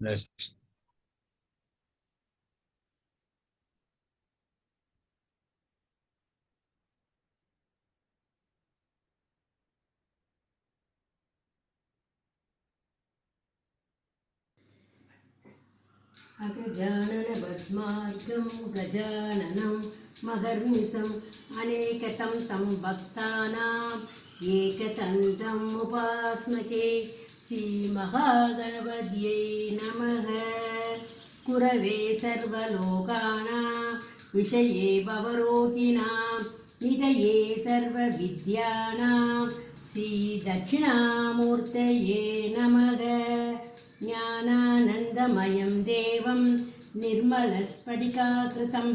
Next. अगजाननपद्मार्कं गजाननं महर्निशम् अनेकतं तं भक्तानाम् एकदन्तम् उपास्महे श्रीमहागणपत्यै नमः। कुरवे सर्वलोकानां विषये भवरोगिणां निधये सर्वविद्यानां श्रीदक्षिणामूर्तये नमः। ज्ञानानन्दमयं देवं निर्मलस्फटिकाकृतम्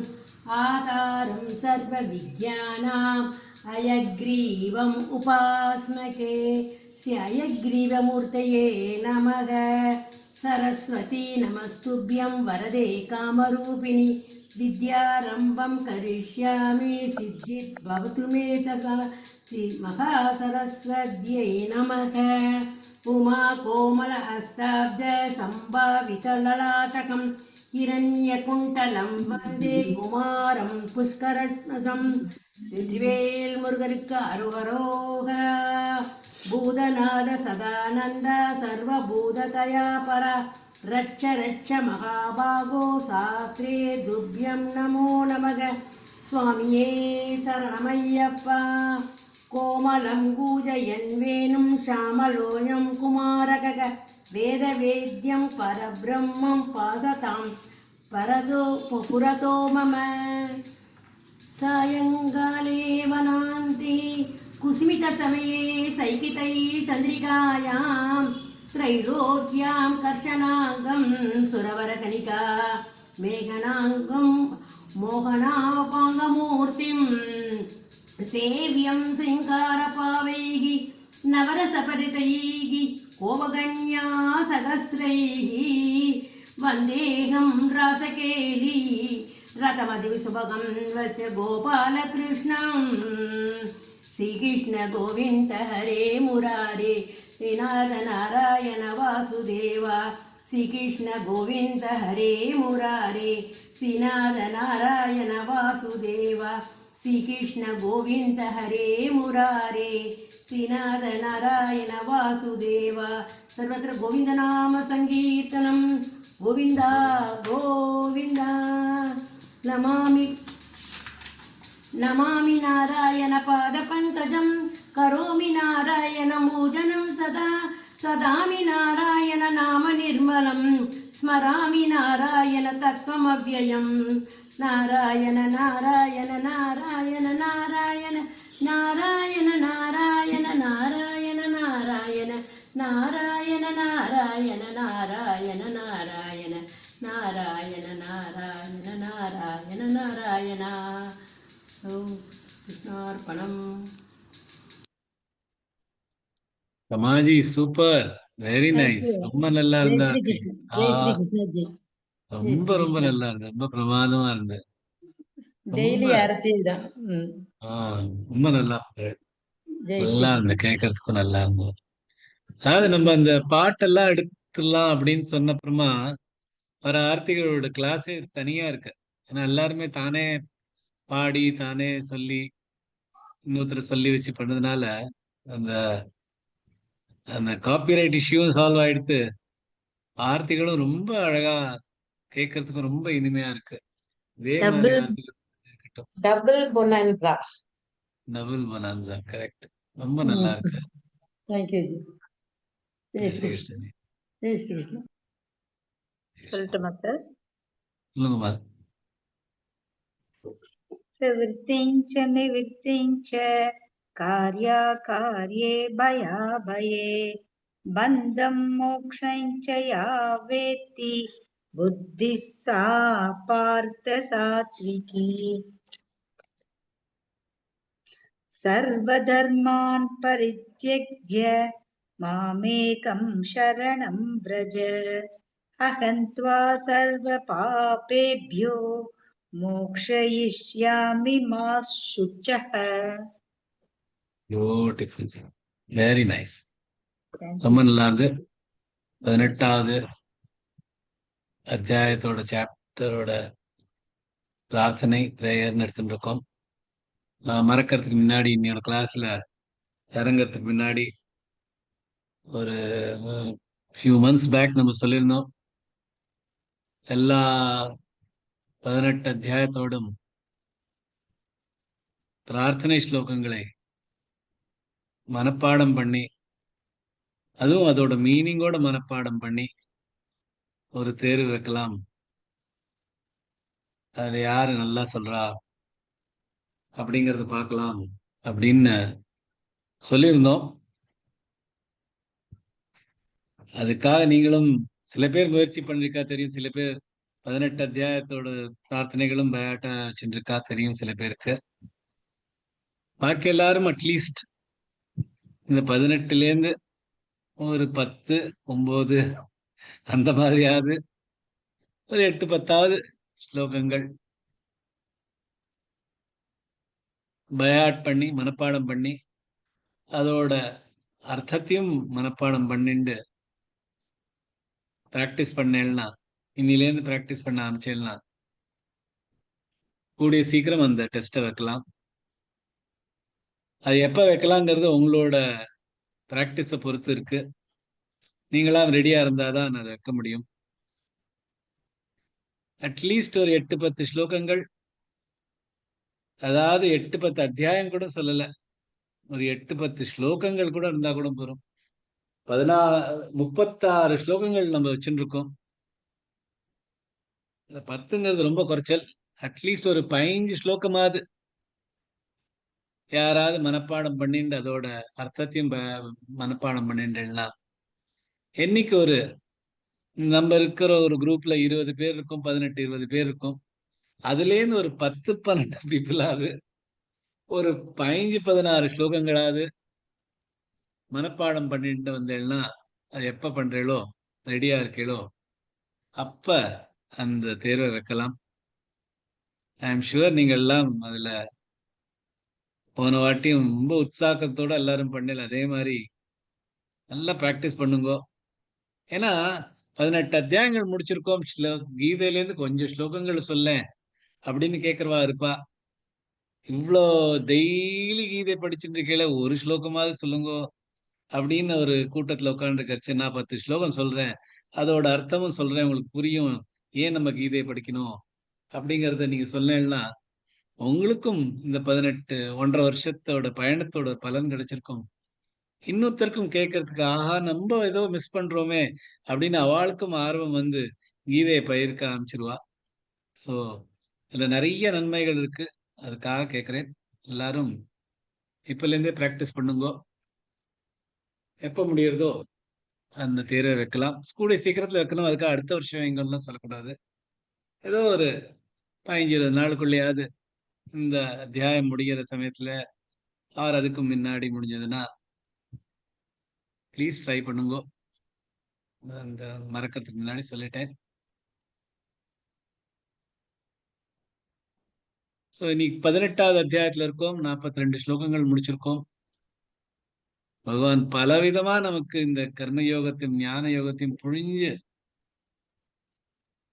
आधारं सर्वविद्यानाम् अयग्रीवम् उपास्महे श्री अयग्रीवमूर्तये नमः। सरस्वती नमस्तुभ्यं वरदे कामरूपिणि विद्यारम्भं करिष्यामि सिद्धिर्भवतु मे तथा श्रीमहासरस्वत्यै नमः। उमा कोमल हस्ताब्ज सम्भावितललाटकं हिरण्यकुण्टलं वन्दे कुमारं पुष्करत्नदं வெற்றிவேல் முருகனுக்கு அரோகரா. பூதநாத சதானந்த சர்வபூததயா பர ரட்ச ரட்ச மகாபாகோ சாஸ்திரே துப்யம் நமோ நமக. சுவாமியே சரணமையப்பா. கோமலம் கூஜயன் வேணும் ஷாமலோயம் குமாரக வேதவேத்யம் பரபிரம்மம் பாததாம் பரதோ புரதோ மம. सायङ्काले वनान्ते कुस्मितसमये सैकितैः चन्द्रिकायां त्रैलोक्यां कर्षणाङ्गं सुरवरकणिका मेघनाङ्गं मोहनापाङ्गमूर्तिं सेव्यं शृङ्गारपावैः नवरसपरितैः कोपगण्या सहस्रैः वन्देहं रासकेली रथमधिसुभगं वस्य गोपालकृष्णं श्रीकृष्ण गोविन्द हरे मुरारे श्रीनाथ नारायण वासुदेव श्रीकृष्ण गोविन्द हरे मुरारे श्रीनाथ नारायण वासुदेव श्रीकृष्ण गोविन्द हरे मुरारे श्रीनाथ नारायण वासुदेव. सर्वत्र गोविन्दनाम संकीर्तनं गोविन्दा गोविन्दा. नमामि नमामि नारायण पादपङ्कजं करोमि नारायण पूजनं सदा सदामि नारायण नाम निर्मलं स्मरामि Narayan तत्त्वमव्ययं. Narayan Narayan Narayan Narayan Narayan Narayan Narayan Narayan Narayan Narayan Narayan Narayan Narayan Narayan Narayan Narayan. कृष्णार्पणम्. Kamaji, super. Very nice. ரொம்ப நல்லா இருந்தா. ரொம்ப ரொம்ப நல்லா இருந்தது. ரொம்ப பிரமாதமா இருந்தது. டெய்லி ஆரத்தி தான். ரொம்ப நல்லா நல்லா இருந்தது. கேட்கறதுக்கும் நல்லா இருந்தது. அதாவது நம்ம அந்த பாட்டெல்லாம் எடுத்துடலாம் அப்படின்னு சொன்ன அப்புறமா வர ஆர்த்திகளோட கிளாஸே தனியா இருக்கு. ஏன்னா எல்லாருமே தானே பாடி தானே சொல்லி இன்னொருத்தர் சொல்லி வச்சு பண்ணதுனால அந்த அந்த காப்பிரைட் இஷ்யூவும் சால்வ் ஆயிடுத்து. ஆர்த்திகளும் ரொம்ப அழகா கேட்கறதுக்கும் ரொம்ப இனிமையா இருக்கு. இதே மாதிரி ஆர்த்திகள் இருக்கட்டும். Double bonanza. Double bonanza correct. ரொம்ப நல்லா இருக்கு. தேங்க்யூ ஜி. ஜெய் ஸ்ரீ கிருஷ்ணன். ஜெய் ஸ்ரீ கிருஷ்ணன். சொல்லட்டுமா சார்? சொல்லுங்கம்மா. प्रवृत्तिञ्च निवृत्तिञ्च कार्याकार्ये भयाभये बन्धं मोक्षञ्च या वेत्ति बुद्धिः सा पार्थ सात्विकी. सर्वधर्मान् परित्यज्य मामेकं शरणं व्रज अहं त्वा सर्वपापेभ्यो मोक्षयिष्यामि मा शुचः. பியூட்டிஃபுல். Very nice. ரொம்ப நல்லா இருக்கு. 18வது அத்தியாயத்தோட சாப்டரோட பிரார்த்தனை பிரேயர்னு எடுத்துட்டு இருக்கோம். நான் மறக்கிறதுக்கு முன்னாடி இன்னையோட கிளாஸ்ல இறங்கறதுக்கு முன்னாடி ஒரு ஃபியூ மந்த்ஸ் பேக் நம்ம சொல்லியிருந்தோம், எல்லா 18 அத்தியாயத்தோடும் பிரார்த்தனை ஸ்லோகங்களை மனப்பாடம் பண்ணி, அதுவும் அதோட மீனிங்கோட மனப்பாடம் பண்ணி ஒரு தேர்வு வைக்கலாம். அதுல யாரு நல்லா சொல்றா அப்படிங்கறத பார்க்கலாம் அப்படின்னு சொல்லியிருந்தோம். அதுக்காக நீங்களும் சில பேர் முயற்சி பண்ணிருக்கா தெரியும், சில பேர் 18 அத்தியாயத்தோட பிரார்த்தனைகளும் பயாட்டா வச்சுருக்கா தெரியும் சில பேருக்கு. பாக்கி எல்லாரும் அட்லீஸ்ட் இந்த 18லேருந்து ஒரு 10, 9 அந்த மாதிரியாவது ஒரு 8, 10ஆவது ஸ்லோகங்கள் பயாட் பண்ணி மனப்பாடம் பண்ணி அதோட அர்த்தத்தையும் மனப்பாடம் பண்ணிட்டு பிராக்டிஸ் பண்ணேன்னா, இன்னிலேருந்து பிராக்டிஸ் பண்ண ஆரம்பிச்சேன்னா கூடிய சீக்கிரம் அந்த டெஸ்ட்டை வைக்கலாம். அது எப்ப வைக்கலாங்கிறது உங்களோட பிராக்டிஸை பொறுத்து இருக்கு. நீங்களாம் ரெடியா இருந்தாதான் அதை வைக்க முடியும். அட்லீஸ்ட் ஒரு 8, 10 ஸ்லோகங்கள், அதாவது 8, 10 அத்தியாயம் கூட சொல்லல, ஒரு 8, 10 ஸ்லோகங்கள் கூட இருந்தா கூட போறோம். 36 ஸ்லோகங்கள் நம்ம வச்சுட்டு இருக்கோம். 10ங்கிறது ரொம்ப குறைச்சல். அட்லீஸ்ட் ஒரு 15 ஸ்லோகமாவது யாராவது மனப்பாடம் பண்ணிட்டு அதோட அர்த்தத்தையும் மனப்பாடம் பண்ணிட்டுன்னா, என்னைக்கு ஒரு நம்ம இருக்கிற ஒரு குரூப்ல 20 பேர் இருக்கும், 18, 20 பேர் இருக்கும். அதுலேருந்து ஒரு 10, 12 பீப்புளாவது ஒரு 15, 16 ஸ்லோகங்களாவது மனப்பாடம் பண்ணிட்டு வந்தேன்னா, அது எப்ப பண்றீங்களோ, ரெடியா இருக்கீங்களோ, அப்ப அந்த தேர்வை வைக்கலாம். ஐ எம் ஷுவர் நீங்க எல்லாம் அதுல போன வாட்டியும் ரொம்ப உற்சாகத்தோட எல்லாரும் பண்ணல, அதே மாதிரி நல்லா பிராக்டிஸ் பண்ணுங்க. ஏன்னா 18 அத்தியாயங்கள் முடிச்சிருக்கோம், கீதையிலேருந்து கொஞ்சம் ஸ்லோகங்கள் சொல்ல அப்படின்னு கேட்கறவா இருப்பா. இவ்வளோ டெய்லி கீதை படிச்சுட்டு இருக்கல, ஒரு ஸ்லோகமாவது சொல்லுங்க அப்படின்னு ஒரு கூட்டத்துல உட்காந்துருக்கச்சு. நான் 10 ஸ்லோகம் சொல்றேன், அதோட அர்த்தமும் சொல்றேன், உங்களுக்கு புரியும், ஏன் நம்ம கீதையை படிக்கணும் அப்படிங்கறத நீங்க சொன்னேன்னா உங்களுக்கும் இந்த 18 1.5 வருஷத்தோட பயணத்தோட பலன் கிடைச்சிருக்கும். இன்னொருத்தருக்கும் கேட்கறதுக்கு, ஆஹா நம்ம ஏதோ மிஸ் பண்றோமே அப்படின்னு அவளுக்கும் ஆர்வம் வந்து கீதையை பயிர்க்க ஆரம்பிச்சிருவா. ஸோ இதுல நிறைய நன்மைகள் இருக்கு. அதுக்காக கேட்கிறேன், எல்லாரும் இப்பல இருந்தே பிராக்டிஸ் பண்ணுங்க. எப்ப முடியறதோ அந்த தேர்வை வைக்கலாம். கூடிய சீக்கிரத்துல வைக்கணும். அதுக்காக அடுத்த வருஷம் எங்கெல்லாம் சொல்லக்கூடாது. ஏதோ ஒரு 15, 20 நாளுக்குள்ளேயாவது இந்த அத்தியாயம் முடிகிற சமயத்துல அவர் அதுக்கு முன்னாடி முடிஞ்சதுன்னா ப்ளீஸ் ட்ரை பண்ணுங்க. அந்த மறக்கிறதுக்கு முன்னாடி சொல்லிட்டேன். ஸோ இன்னைக்கு 18வது அத்தியாயத்துல இருக்கோம். 42 ஸ்லோகங்கள் முடிச்சிருக்கோம். பகவான் பலவிதமா நமக்கு இந்த கர்ம யோகத்தையும் ஞான யோகத்தையும் புழிஞ்சு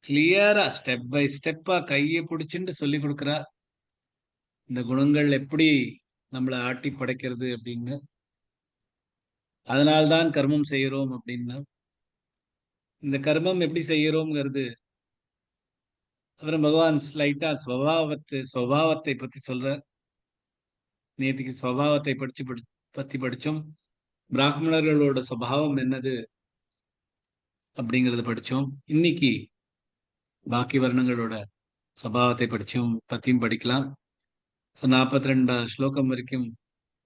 கிளியரா ஸ்டெப் பை ஸ்டெப்பா கையை பிடிச்சுட்டு சொல்லி கொடுக்குறா. இந்த குணங்கள் எப்படி நம்மளை ஆட்டி படைக்கிறது அப்படின்னு, அதனால்தான் கர்மம் செய்யறோம் அப்படின்னு. இந்த கர்மம் எப்படி செய்யறோம்ங்கிறது அப்புறம் பகவான் ஸ்லைட்டா சுவாவத்தை பத்தி சொல்ற. நேற்றுக்கு சுவாவத்தை பத்தி படிச்சோம். பிராமணர்களோட சுபாவம் என்னது அப்படிங்கறத படிச்சோம். இன்னைக்கு பாக்கி வர்ணங்களோட சுபாவத்தை பத்தியும் படிக்கலாம். ஸோ 42 ஸ்லோகம் வரைக்கும்,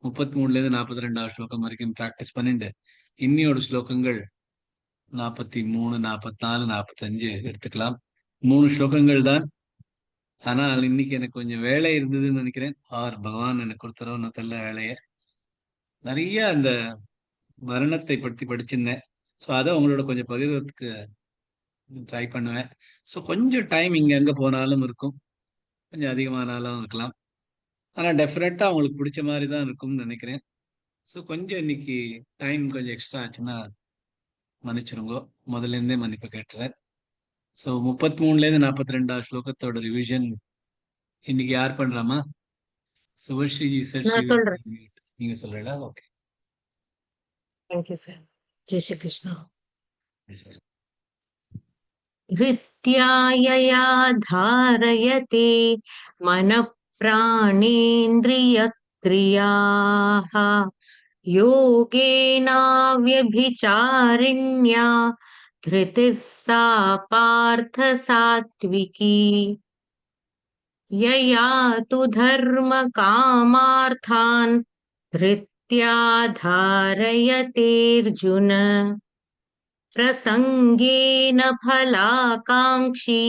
33லேருந்து 42 ஸ்லோகம் வரைக்கும் பிராக்டிஸ் பண்ணிட்டு இன்னியோட ஸ்லோகங்கள் 43, 44, 45 எடுத்துக்கலாம். 3 ஸ்லோகங்கள் தான். ஆனால் இன்னைக்கு எனக்கு கொஞ்சம் வேலை இருந்ததுன்னு நினைக்கிறேன். பகவான் எனக்கு கொடுத்துறோம் நான் தெரியல வேலையை. நிறைய அந்த வர்ணத்தை பற்றி படிச்சிருந்தேன். ஸோ அதை உங்களோட கொஞ்சம் பகிர்றதுக்கு ட்ரை பண்ணுவேன். ஸோ கொஞ்சம் டைம் இங்க அங்க போனாலும் இருக்கும், கொஞ்சம் அதிகமானாலும் இருக்கலாம். ஆனால் டெஃபினட்டா அவங்களுக்கு பிடிச்ச மாதிரி தான் இருக்கும்னு நினைக்கிறேன். ஸோ கொஞ்சம் இன்னைக்கு டைம் கொஞ்சம் எக்ஸ்ட்ரா ஆச்சுன்னா மன்னிச்சிருங்கோ. முதல்ல இருந்தே மன்னிப்பு கேட்டுறேன். ஸோ 33லேருந்து 42 ஸ்லோகத்தோட ரிவிஷன் இன்னைக்கு யார் பண்றாமா? சுபஸ்ரீஜி சார், நான் சொல்றேன். நீங்க சொல்றீங்களா? Okay. Thank you sir. Jai Shri Krishna. हृत्यायया धारयते मनः प्राणेन्द्रियक्रियाः योगेनाव्यभिचारिण्या धृतिः सा पार्थ सात्विकी यया तु धर्मकामार्थान् धृत्या धारयतेऽर्जुन प्रसङ्गेन फलाकाङ्क्षी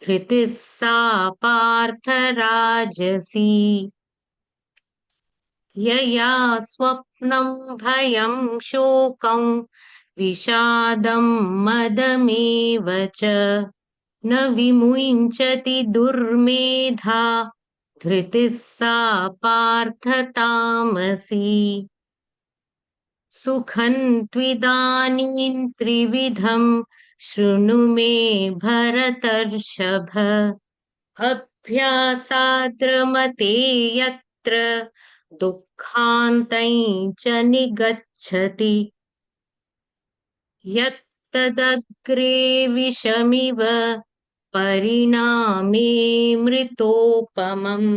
धृतिः सा पार्थ राजसी यया स्वप्नं भयं शोकं विषादं मदमेव च न विमुञ्चति दुर्मेधा धृतिः सा पार्थ तामसी सुखं त्विदानीं त्रिविधं शृणु मे भरतर्षभ अभ्यासाद्रमते यत्र दुःखान्तं च निगच्छति यत्तदग्रे विषमिव परिणामे मृतोपमम्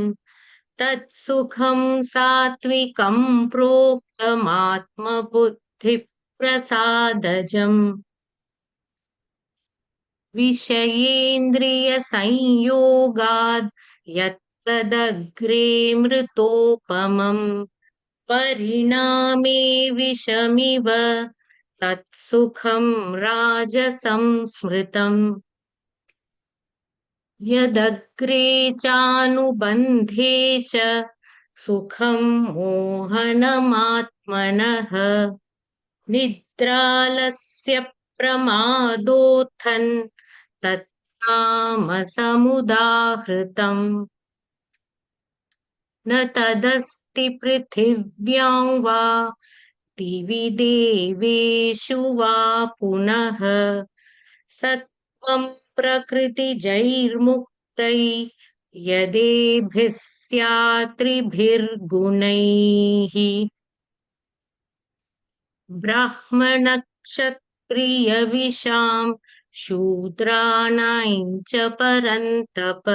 तत्सुखं सात्विकं प्रोक्तमात्मबुद्धिप्रसादजम् विषयेन्द्रियसंयोगाद् यत्तदग्रे मृतोपमम् परिणामे विषमिव तत्सुखं राजसं स्मृतम् यदग्रे चानुबन्धे च सुखं मोहनमात्मनः निद्रालस्य प्रमादोत्थन् तत्तामसमुदाहृतम् न तदस्ति पृथिव्यां वा दिवि देवेषु वा पुनः सत्त्वं प्रकृतिजैर्मुक्तै यदेभिः स्यात्त्रिभिर्गुणैः ब्राह्मणक्षत्रियविशां शूद्राणां च परन्तप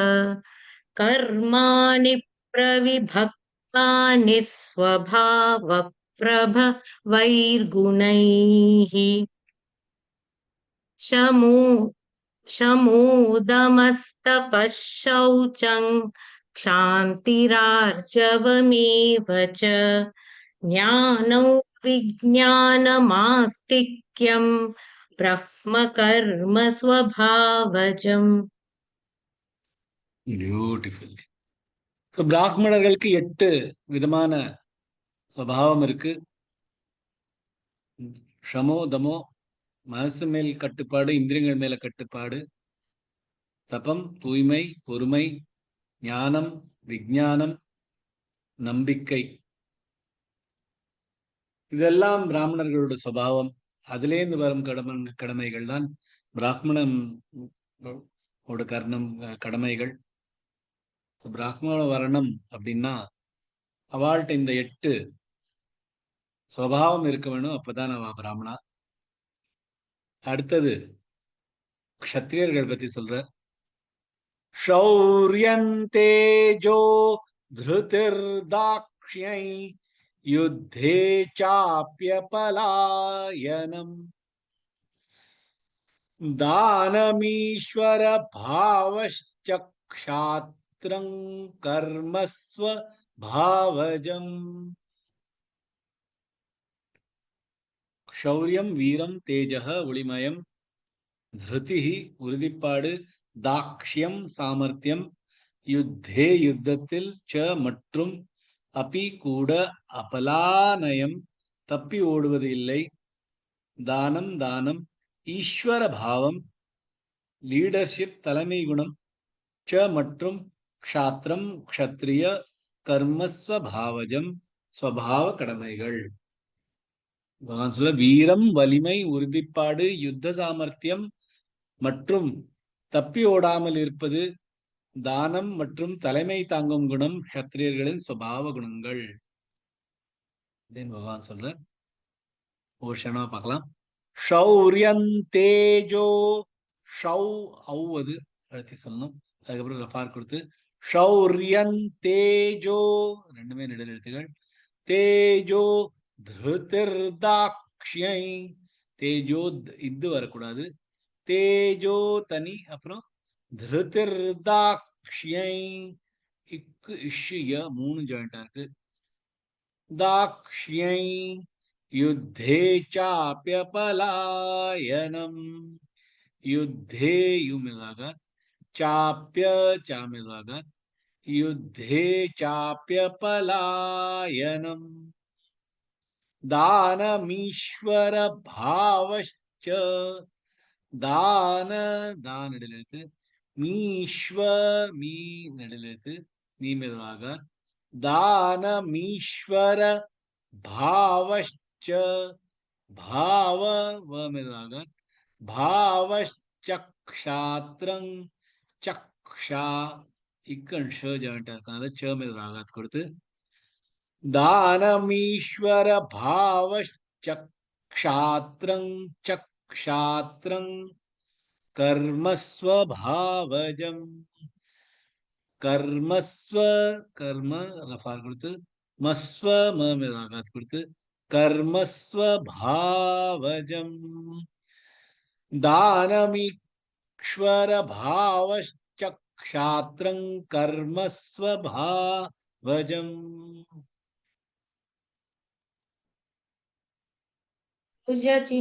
कर्माणि प्रविभक्तानि स्वभावप्रभवैर्गुणैः शमोदमस्तपः शौचं क्षान्तिरार्जवमेव च ज्ञानौ विज्ञानमास्तिक्यं ब्रह्मकर्म स्वभावजम्. பியூட்டிஃபுல். ஸோ பிராமணர்களுக்கு 8 விதமான சுபாவம் இருக்கு. ஷமோ தமோ, மனசு மேல் கட்டுப்பாடு, இந்திரியங்கள் மேல கட்டுப்பாடு, தபம் தூய்மை, பொறுமை, ஞானம், விஞ்ஞானம், நம்பிக்கை, இதெல்லாம் பிராமணர்களோட சுபாவம். அதிலேருந்து வரும் கடமைகள் தான் பிராமணம் கடமைகள். பிராமண வர்ணம் அப்படின்னா அவள்கிட்ட இந்த 8 சுபாவம் இருக்க வேணும், அப்பதான் அவ பிராமணா. அடுத்தது க்ஷத்ரியர்கள் பத்தி சொல்ற. ஷௌர்யம் தேஜோ திருதிர்தாக்ஷ்யை யுத்தே சாப்யபலாயனம் தானமீஸ்வர பாவश्च க்ஷாத்ரங் கர்மஸ்வ பாவஜம். ஷௌரியம் வீரம், தேஜக ஒளிமயம், திருதிஹி உறுதிப்பாடு, தாக்ஷ்யம் சாமர்த்தியம், யுத்தே யுத்தத்தில், ச மற்றும், அபி கூட, அபலானயம் தப்பி ஓடுவது இல்லை, தானம் தானம், ஈஸ்வர பாவம் லீடர்ஷிப் தலைமை குணம், ச மற்றும், க்ஷாத்ரம் க்ஷத்ரிய, கர்மஸ்வ பாவஜம் ஸ்வபாவ கடமைகள். பகவான் சொல்ல வீரம் வலிமை உறுதிப்பாடு யுத்த சாமர்த்தியம் மற்றும் தப்பி ஓடாமல் இருப்பது, தானம் மற்றும் தலைமை தாங்கும் குணம் க்ஷத்திரியர்களின் சுபாவ குணங்கள் அப்படின்னு பகவான் சொல்ற. ஓஷனா பார்க்கலாம். ஷௌரியம் தேஜோ, ஷௌ அது அழுத்தி சொல்லணும். அதுக்கப்புறம் ரஃபார் கொடுத்து ஷௌரியன் தேஜோ, ரெண்டுமே நெடில் எழுத்துகள். தேஜோ திருதிர்தாக்ஷ்யை, தேஜோ இது வரக்கூடாது. தேஜோ தனி, அப்புறம் திருதிர்தாக்ஷ்யை, இக்கு இஷ்ய 3 ஜாயிண்டா இருக்கு. தாக்ஷ்யை யுத்தே சாப்யபலாயனம், யுத்தே யு मिलागा, चाप्य चा मिलागा, युद्धे चाप्यपलायनम, दानमीश्वर भावश्च, दान दान नडिलेतु, मीश्व मी नडिलेतु, मी मिलागा, दानमीश्वर भावश्च, भाव व मिलागा, भावश्चक्षात्रं चक्षा, इक्कन श जॉइंट இருக்கனால च மேல் ராகாத் கொடுத்து दानमीश्वर भावश्चक्षात्रं चक्षात्रं कर्मस्वभावजं, कर्मस्व कर्म रफार கொடுத்து मस्व म மேல் ராகாத் கொடுத்து कर्मस्वभावजं, दानमीश्वर भावश्चक्षात्रं कर्मस्वभावजं. पूजा जी।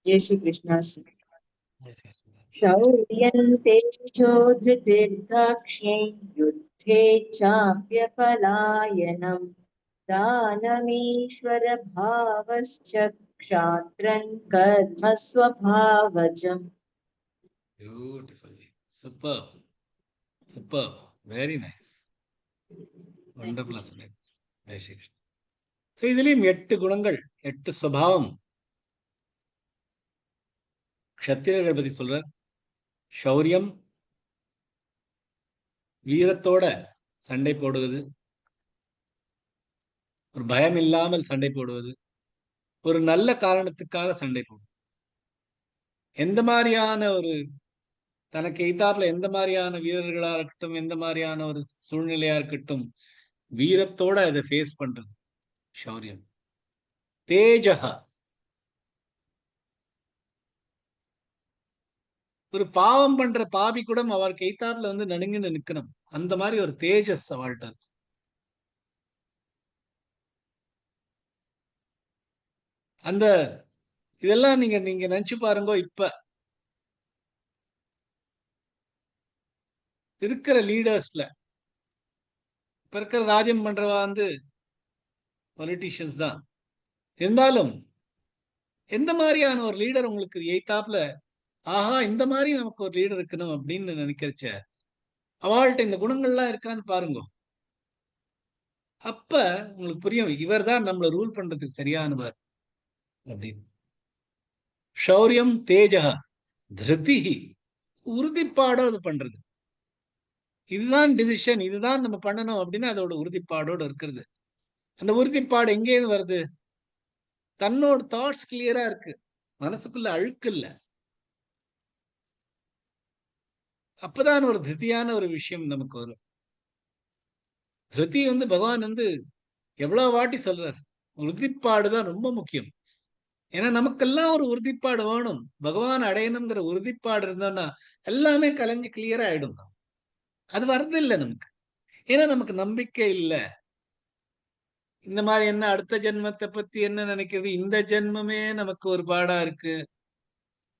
जय श्री कृष्ण। शौर्यं तेजो धृतिर्दाक्ष्यै, युद्धे चाप्यपलायनं, दानमीश्वर भावश्चक्षात्रं कर्म स्वभावजम्. Beautiful, superb, superb, very nice, wonderful. Jai Shri Krishnan. So இதுலேயும் 8 குணங்கள், 8 ஸ்வபாவம் க்ஷத்திரியர்கள் பத்தி சொல்றார். ஷௌரியம், வீரத்தோட சண்டை போடுவது, ஒரு பயம் இல்லாமல் சண்டை போடுவது, ஒரு நல்ல காரணத்துக்காக சண்டை போடுவது. எந்த மாதிரியான ஒரு தனக்கு எய்தாப்புல எந்த மாதிரியான வீரர்களா இருக்கட்டும், எந்த மாதிரியான ஒரு சூழ்நிலையா இருக்கட்டும், வீரத்தோட அதை ஃபேஸ் பண்றது ஷௌரியம். தேஜஹ, ஒரு பாவம் பண்ற பாபி கூட அவருக்கு எய்தாப்புல நடுங்கின்னு நிக்கணும், அந்த மாதிரி ஒரு தேஜஸ் அவள்கிட்ட. அந்த இதெல்லாம் நீங்க நினைச்சு பாருங்க. இப்ப இருக்கிற லீடர்ஸ்ல, இப்ப இருக்கிற ராஜ்யம் பண்றவா பொலிட்டிஷியன்ஸ் தான் இருந்தாலும், எந்த மாதிரியான ஒரு லீடர் உங்களுக்கு எய்தாப்புல ஆஹா இந்த மாதிரி நமக்கு ஒரு லீடர் இருக்கணும் அப்படின்னு நினைக்கிறச்ச அவள்கிட்ட இந்த குணங்கள்லாம் இருக்கான்னு பாருங்க. அப்ப உங்களுக்கு புரியும் இவர் தான் நம்மளை ரூல் பண்றதுக்கு சரியானவர் அப்படின்னு. ஷௌரியம் தேஜஹ திருதிஹி, உறுதிப்பாடோ அது பண்றது. இதுதான் டிசிஷன், இதுதான் நம்ம பண்ணணும் அப்படின்னு அதோட உறுதிப்பாடோடு இருக்கிறது. அந்த உறுதிப்பாடு எங்கேயிருந்து வருது? தன்னோட தாட்ஸ் கிளியரா இருக்கு, மனசுக்குள்ள அழுக்கு இல்ல. அப்பதான் ஒரு திருப்தியான ஒரு விஷயம் நமக்கு வரும். திருப்தி பகவான் எவ்வளவு வாட்டி சொல்றார், உறுதிப்பாடுதான் ரொம்ப முக்கியம். ஏன்னா நமக்கெல்லாம் ஒரு உறுதிப்பாடு வேணும். பகவான் அடையணுங்கிற உறுதிப்பாடு இருந்தோம்னா எல்லாமே கலைஞ்சு கிளியரா ஆயிடும். அது வரது இல்லை நமக்கு, ஏன்னா நமக்கு நம்பிக்கை இல்லை. இந்த மாதிரி என்ன அடுத்த ஜென்மத்தை பத்தி என்ன நினைக்கிறது, இந்த ஜென்மமே நமக்கு ஒரு பாடா இருக்கு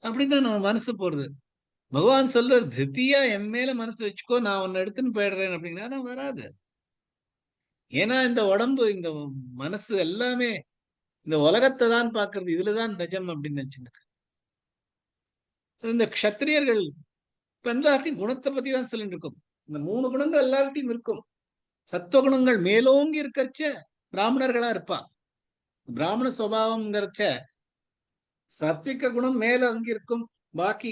அப்படிதான் நம்ம மனசு போறது. பகவான் சொல்றார், திருப்தியா என் மேல மனசு வச்சுக்கோ, நான் உன்னை எடுத்துன்னு போயிடுறேன் அப்படிங்கிறா வராது. ஏன்னா இந்த உடம்பு இந்த மனசு எல்லாமே இந்த உலகத்தை தான் பாக்குறது, இதுலதான் நிஜம் அப்படின்னு நினைச்சுங்க. இந்த க்ஷத்திரியர்கள் இப்ப எல்லாத்தையும் குணத்தை பத்தி தான் சொல்லிட்டு இருக்கோம். இந்த 3 குணங்கள் எல்லார்ட்டையும் இருக்கும். சத்துவகுணங்கள் மேலோங்கி இருக்கச்ச பிராமணர்களா இருப்பா. பிராமண சுபாவம்ங்கிறச்ச சாத்விக குணம் மேலோங்கி இருக்கும், பாக்கி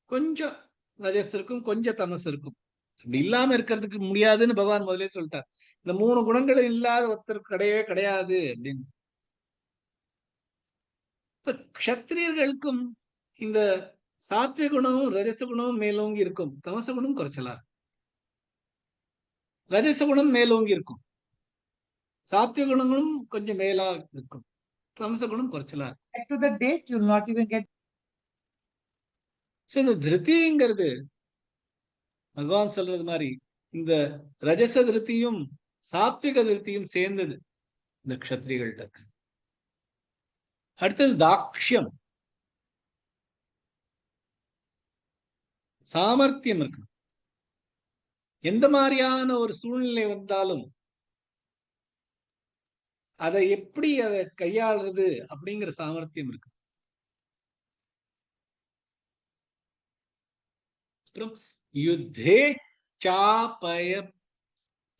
கொஞ்சம் ரஜஸ் இருக்கும், கொஞ்சம் தமஸ் இருக்கும். அப்படி இல்லாம இருக்கிறதுக்கு முடியாதுன்னு பகவான் முதலே சொல்லிட்டார். இந்த 3 குணங்களும் இல்லாத ஒருத்தர் கிடையவே கிடையாது அப்படின்னு. இப்ப க்ஷத்திரியர்களுக்கும் இந்த சாத்விக குணமும் ரஜச குணமும் மேலோங்கி இருக்கும், தமச குணம் குறைச்சலா இருக்கும். ரஜச குணம் மேலோங்கி இருக்கும், சாத்விக குணங்களும் கொஞ்சம் மேலா இருக்கும், தமச குணம் குறைச்சலா இருக்கும். To the date, you will not even get. So இந்த திருப்திங்கிறது பகவான் சொல்றது மாதிரி இந்த ரஜச திருப்தியும் சாத்விக திருப்தியும் சேர்ந்தது இந்த க்ஷத்ரியர்கள்ட்ட. அடுத்தது தாக்ஷ்யம், சாமர்த்தியம் இருக்கு. எந்த மாதிரியான ஒரு சூழ்நிலை வந்தாலும் அதை எப்படி அதை கையாளுறது அப்படிங்கிற சாமர்த்தியம் இருக்கு. அப்புறம் யுத்தே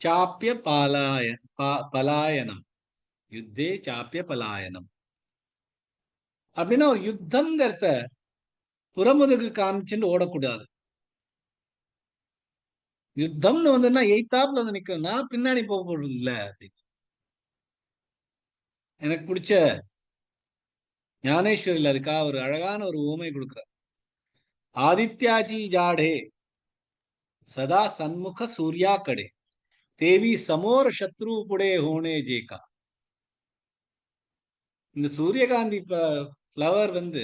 சாப்பிய பலாயனம், யுத்தே சாப்பிய பலாயனம் அப்படின்னா ஒரு யுத்தம்ங்கிறத புறமுதுகு காமிச்சுன்னு ஓடக்கூடாது. யுத்தம்னு வந்துன்னா எய்தாப்ல வந்து நிக்கணும்னா பின்னாடி போக போறது இல்ல அப்படின்னு. எனக்கு பிடிச்ச ஞானேஸ்வரில் அதுக்காக ஒரு அழகான ஒரு ஊமை கொடுக்குற. ஆதித்யாஜி ஜாடே சதா சண்முக சூர்யா கடே தேவி சமோர சத்ரு புடே ஹோனே ஜேகா. இந்த சூரியகாந்தி ஃப்ளவர் வந்து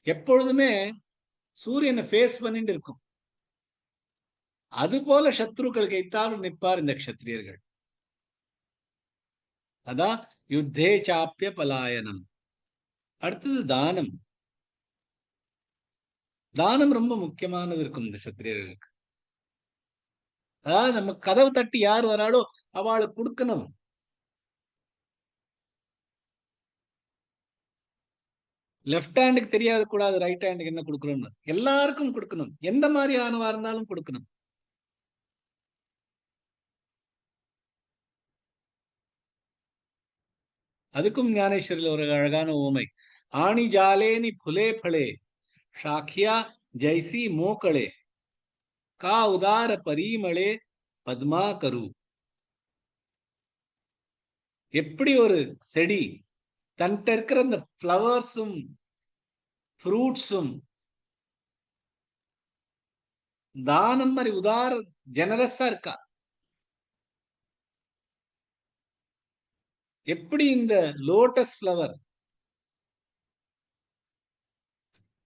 எப்பொழுதுமே சூரியனை ஃபேஸ் பண்ணிட்டு இருக்கும். அது போல சத்ருக்களுக்கு எய்த்தாலும் நிற்பார் இந்த க்ஷத்திரியர்கள். அதான் யுத்தே சாப்பிய பலாயனம். அடுத்தது தானம். தானம் ரொம்ப முக்கியமானது இருக்கும் இந்த சத்திரியர்களுக்கு. அதாவது நம்ம கதவு தட்டி யார் வராளோ அவளுக்கு கொடுக்கணும். லெப்ட் ஹேண்டுக்கு தெரியாது கூடாது, ரைட் ஹேண்டுக்கு என்ன கொடுக்கணும்னு எல்லாருக்கும் கொடுக்கணும். எந்த மாதிரி ஆனவா இருந்தாலும் கொடுக்கணும். அதுக்கும் ஞானேஸ்வரில் ஒரு அழகான ஊமை. ஆணி ஜாலேனி புலே பலே ஷாக்கியா ஜெய்சி மோக்களே கா உதார பரீமளே பத்மா கரு. எப்படி ஒரு செடி தன்கிட்ட இருக்கிற இந்த பிளவர்ஸும் ஃப்ரூட்ஸும் தானம் மாதிரி உதார ஜெனரஸா இருக்கா, எப்படி இந்த லோட்டஸ் ஃப்ளவர்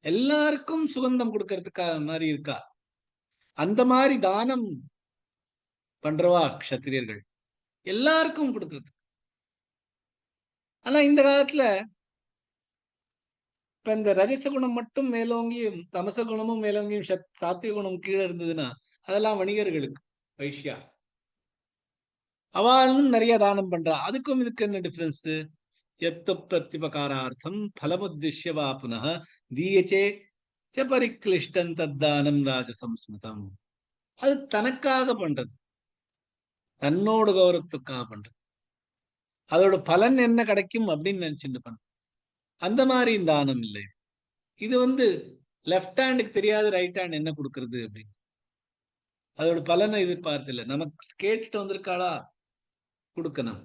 எல்லாருக்கும் சுகந்தம் கொடுக்கறதுக்காக மாதிரி இருக்கா, அந்த மாதிரி தானம் பண்றவா க்ஷத்திரியர்கள் எல்லாருக்கும் கொடுக்கறது. ஆனா இந்த காலத்துல இப்ப இந்த ரஜச குணம் மட்டும் மேலோங்கியும் தமச குணமும் மேலோங்கியும் சாத்திய குணம் கீழே இருந்ததுன்னா அதெல்லாம் வணிகர்களுக்கு, வைஷ்யா அவளும் நிறைய தானம் பண்றா. அதுக்கும் இதுக்கு என்ன டிஃபரன்ஸ்? எத்து பிரத்யுபகாரார்த்தம் பலமுத்திஷ்ய வா புனः தீயச்சே ச பரிக்ளிஷ்டம் தத்தானம் ராஜசம்ஸ்மிருதம். அது தனக்காக பண்றது, தன்னோட கௌரவத்துக்காக பண்றது, அதோட பலன் என்ன கிடைக்கும் அப்படின்னு நினைச்சுட்டு பண்றது. அந்த மாதிரி தானம் இல்லை. இது வந்து லெப்ட் ஹேண்டுக்கு தெரியாது ரைட் ஹேண்ட் என்ன கொடுக்கறது அப்படின்னு அதோட பலனை எதிர்பார்த்து இல்லை, நமக்கு கேட்டுட்டு வந்திருக்காளா கொடுக்கணும்.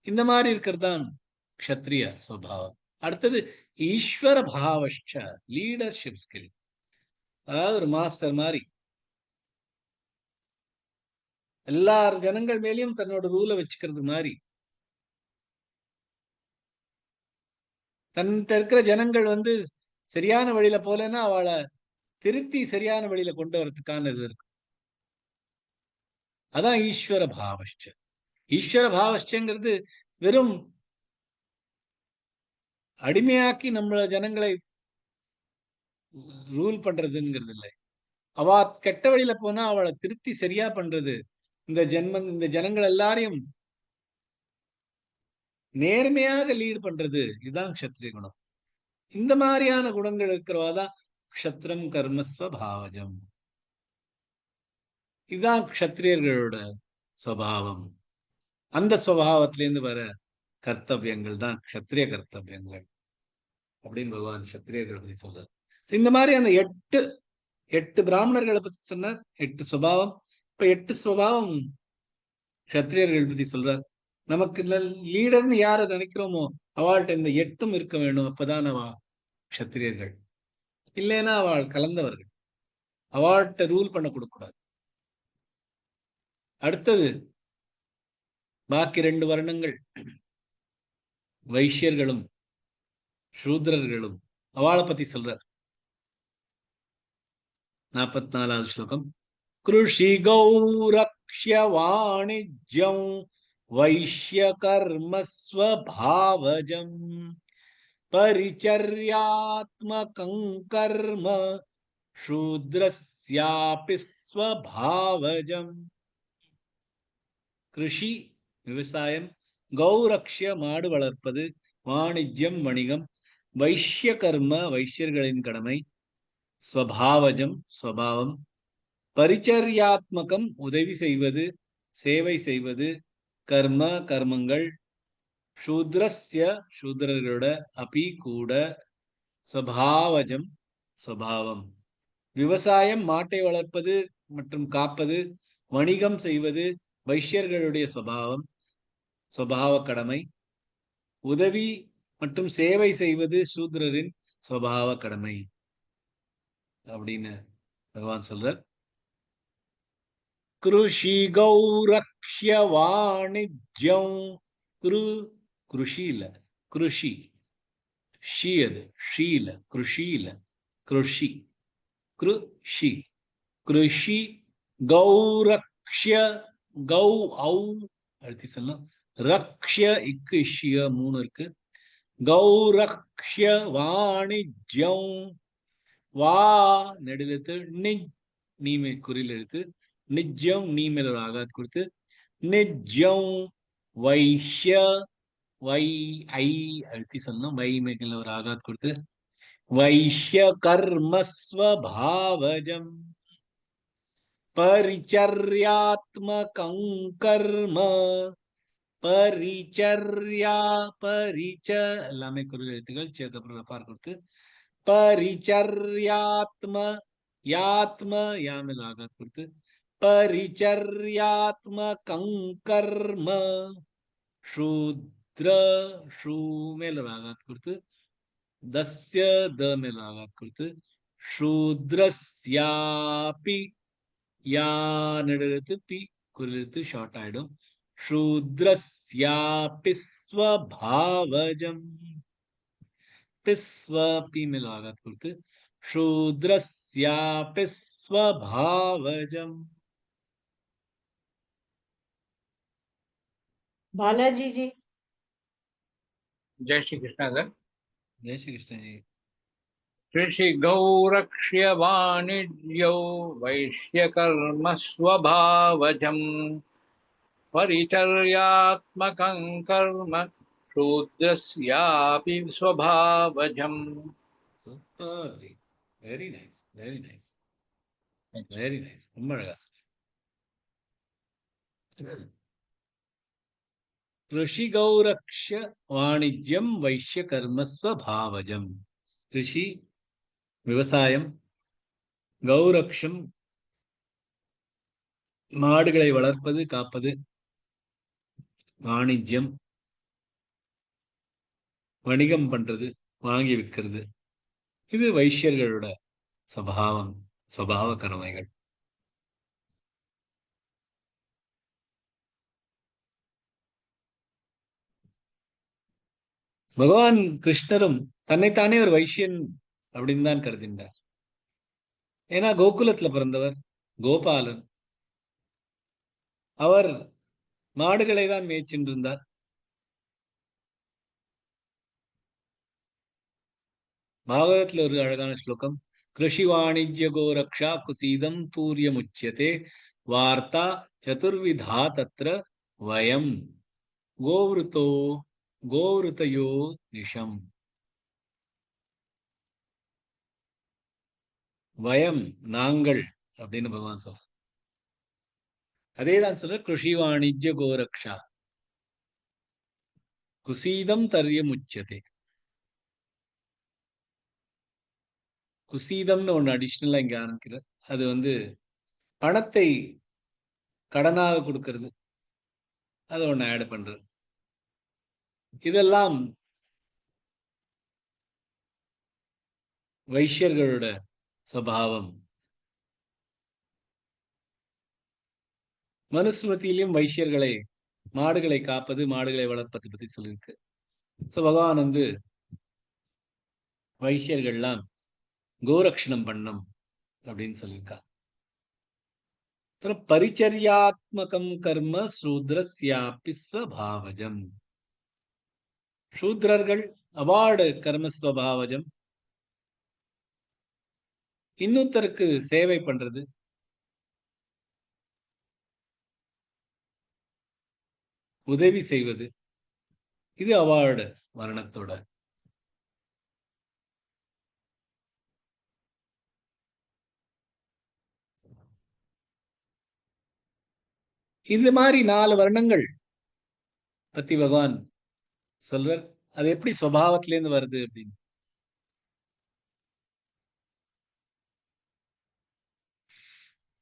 இந்த மாதிரி இருக்கிறது தான் க்ஷத்ரிய சுபாவம். அடுத்தது ஈஸ்வர பாவஷ்ச, லீடர்ஷிப் ஸ்கில். அதாவது ஒரு மாஸ்டர் மாதிரி எல்லா ஜனங்கள் மேலேயும் தன்னோட ரூலை வச்சுக்கிறது மாதிரி, தன்கிட்ட இருக்கிற ஜனங்கள் வந்து சரியான வழியில போலன்னா அவளை திருத்தி சரியான வழியில கொண்டு வரதுக்கான இது இருக்கு. அதான் ஈஸ்வர பாவஷ்ச. ஈஸ்வர பாவஷ்சங்கிறது வெறும் அடிமையாக்கி நம்மள ஜனங்களை ரூல் பண்றதுங்கிறது இல்லை. அவ கெட்ட வழியில போனா அவளை திருத்தி சரியா பண்றது, இந்த ஜனங்கள் எல்லாரையும் நேர்மையாக லீடு பண்றது, இதுதான் க்ஷத்ரிய குணம். இந்த மாதிரியான குணங்கள் இருக்கிறவாதான் க்ஷத்ரம் கர்மஸ்வபாவஜம். இதுதான் க்ஷத்ரியர்களோட சுவாவம். அந்த சுவாவத்திலேருந்து வர கர்த்தவியங்கள் தான் க்ஷத்ரிய கர்த்தவியங்கள் அப்படின்னு பகவான் க்ஷத்ரியர்கள் பத்தி சொல்றார். இந்த மாதிரி அந்த எட்டு பிராமணர்களை பத்தி சொன்னார், 8 சுபாவம். இப்ப 8 சுபாவம் கத்திரியர்கள் பத்தி சொல்றார். நமக்கு லீடர்னு யார நினைக்கிறோமோ அவள்கிட்ட இந்த 8ம் இருக்க வேண்டும். அப்பதான் அவ கத்திரியர்கள். இல்லைன்னா அவள் கலந்தவர்கள். அவள்கிட்ட ரூல் பண்ண கொடுக்கூடாது. அடுத்தது பாக்கி 2 வருணங்கள், வைஷ்யர்களும் சூத்ரர்களும், அவளை பத்தி சொல்றார். 44வது ஸ்லோகம். கிருஷி கௌரக்ஷ்ய வாணிஜ்யம் வைஷ்ய கர்மஸ்வபாவஜம் பரிச்சர்யாத்மகம் கர்ம சூத்ரஸ்யாபி ஸ்வபாவஜம். கிருஷி விவசாயம், கௌரக்ஷ்ய மாடு வளர்ப்பது, வாணிஜ்யம் வணிகம், வைஷ்ய கர்ம வைஷ்யர்களின் கடமை, ஸ்வபாவஜம் ஸ்வபாவம், பரிச்சர்யாத்மகம் உதவி செய்வது சேவை செய்வது, கர்ம கர்மங்கள், சூத்ரஸ்ய சூத்ரர்களோட, அபி கூட, ஸ்வபாவஜம் ஸ்வபாவம். விவசாயம் மாட்டை வளர்ப்பது மற்றும் காப்பது, வணிகம் செய்வது வைஷ்யர்களுடைய சுபாவம் சுபாவ கடமை, உதவி மற்றும் சேவை செய்வது சூத்ரரின் சுபாவ கடமை அப்படின்னு பகவான் சொல்றார். கிருஷி கௌரக்ஷ்ய வாணிஜ்யம். கிருஷி இல்ல, கிருஷி. ஷி, அது ஷி இல்ல, கிருஷி இல்ல, கிருஷி. கிருஷி கிருஷி கௌரக்ஷ்ய, கௌ ஔ அழுத்தி சொல்லலாம், ரக்ஷ்ய இக்கு இஷ்ய 3 இருக்கு. கௌரக்ஷ்ய வாணிஜ்யம், வா நெடுலெழுத்து, நீமே குறில் எழுத்து, நிஜ்யம் நீ மேல ஒரு ஆகாத் கொடுத்து, நிஜ்யம் வைஷ்ய, வை ஐ அழுத்தி சொல்லணும், வை மேல ஒரு ஆகாத் கொடுத்து, வைஷ்ய கர்மஸ்வபாவஜம் பரிச்சர்யாத்மகம் கர்ம, பரிச்சர்யா பரிச்ச எல்லாமே குரல் எழுத்துக்கள், சேக்கப்புறம் பார் கொடுத்து, பரிச்சர்யாத்ம யாத்ம யாமில் ஆகாத் கொடுத்து, பரிச்சர்யாத்மகம் கர்ம சூத்ர ஷூ மேல ஆகாத் கொடுத்து, தஸ்ய த மேல ஆகாத் கொடுத்து, சூத்ரஸ்யாபி யா நெடுத்து பி குறித்து ஷார்ட் ஆயிடும். சூத்ரஸ்யாபி ஸ்வபாவஜம், பிஸ்வ பி மேல ஆகாத் கொடுத்து, சூத்ரஸ்யாபி ஸ்வபாவஜம். बालाजी जी। जय श्री कृष्ण सर। जय श्री कृष्ण जी। कृषि गौरक्ष्य वाणिज्यौ वैश्य कर्म स्वभावजं परिचर्यात्मकं कर्म शूद्रस्यापि स्वभावजं. Super जी, very nice, very nice, very nice. ரொம்ப அழகா ऋषि गौरक्ष्य वाणिज्यम वैश्य कर्म स्वभावजम. ऋषि விவசாயம், கௌரக்ஷம் மாடுகளை வளர்ப்பது காப்பது, வாணிஜ்யம் வணிகம் பண்றது வாங்கி விற்கிறது, இது வைஷ்யர்களோட சுபாவம் சுபாவ கடமைகள். பகவான் கிருஷ்ணரும் தன்னைத்தானே ஒரு வைஷ்யன் அப்படின்னு தான் கருதின்றார். ஏன்னா கோகுலத்துல பிறந்தவர், கோபாலன். அவர் மாடுகளை தான் மேய்ச்சின்றிருந்தார். பாகவதத்துல ஒரு அழகான ஸ்லோகம், கிருஷி வாணிஜ்ய கோரக்ஷா குசீதம் தூரியமுச்சியதே வார்த்தா சதுர்விதா தத்ர வயம் கோவிருத்தோ கோவிருத்தயோ நிஷம். வயம் நாங்கள் அப்படின்னு பகவான் சொல்ற. அதேதான் சொல்ற, கிருஷி வாணிஜ்ய கோரக்ஷா குசீதம் தர்யம் உச்சதே. குசீதம்னு ஒண்ணு அடிஷ்னலா இங்க ஆரம்பிக்கிறார். அது வந்து பணத்தை கடனாக கொடுக்கறது. அதை ஒண்ணு ஆட் பண்றது. இதெல்லாம் வைஷ்யர்களோட சுபாவம். மனுஸ்மிருதியிலும் வைஷ்யர்களை, மாடுகளை காப்பது, மாடுகளை வளர்ப்பதை பத்தி சொல்லியிருக்கு. பகவான் வந்து வைஷ்யர்கள்லாம் கோரக்ஷணம் பண்ணும் அப்படின்னு சொல்லியிருக்கா. அப்புறம் பரிச்சரியாத்மகம் கர்ம சூத்ரஸ்யாபி ஸ்வபாவஜம். சூத்ரர்கள் அவார்டு கர்மஸ்வபாவஜம், இன்னொருத்தருக்கு சேவை பண்றது, உதவி செய்வது, இது அவார்டு வர்ணத்தோட. இது மாதிரி 4 வர்ணங்கள் பத்தி பகவான் சொல்றார். அது எப்படி சுபாவத்திலேருந்து வருது அப்படின்னு.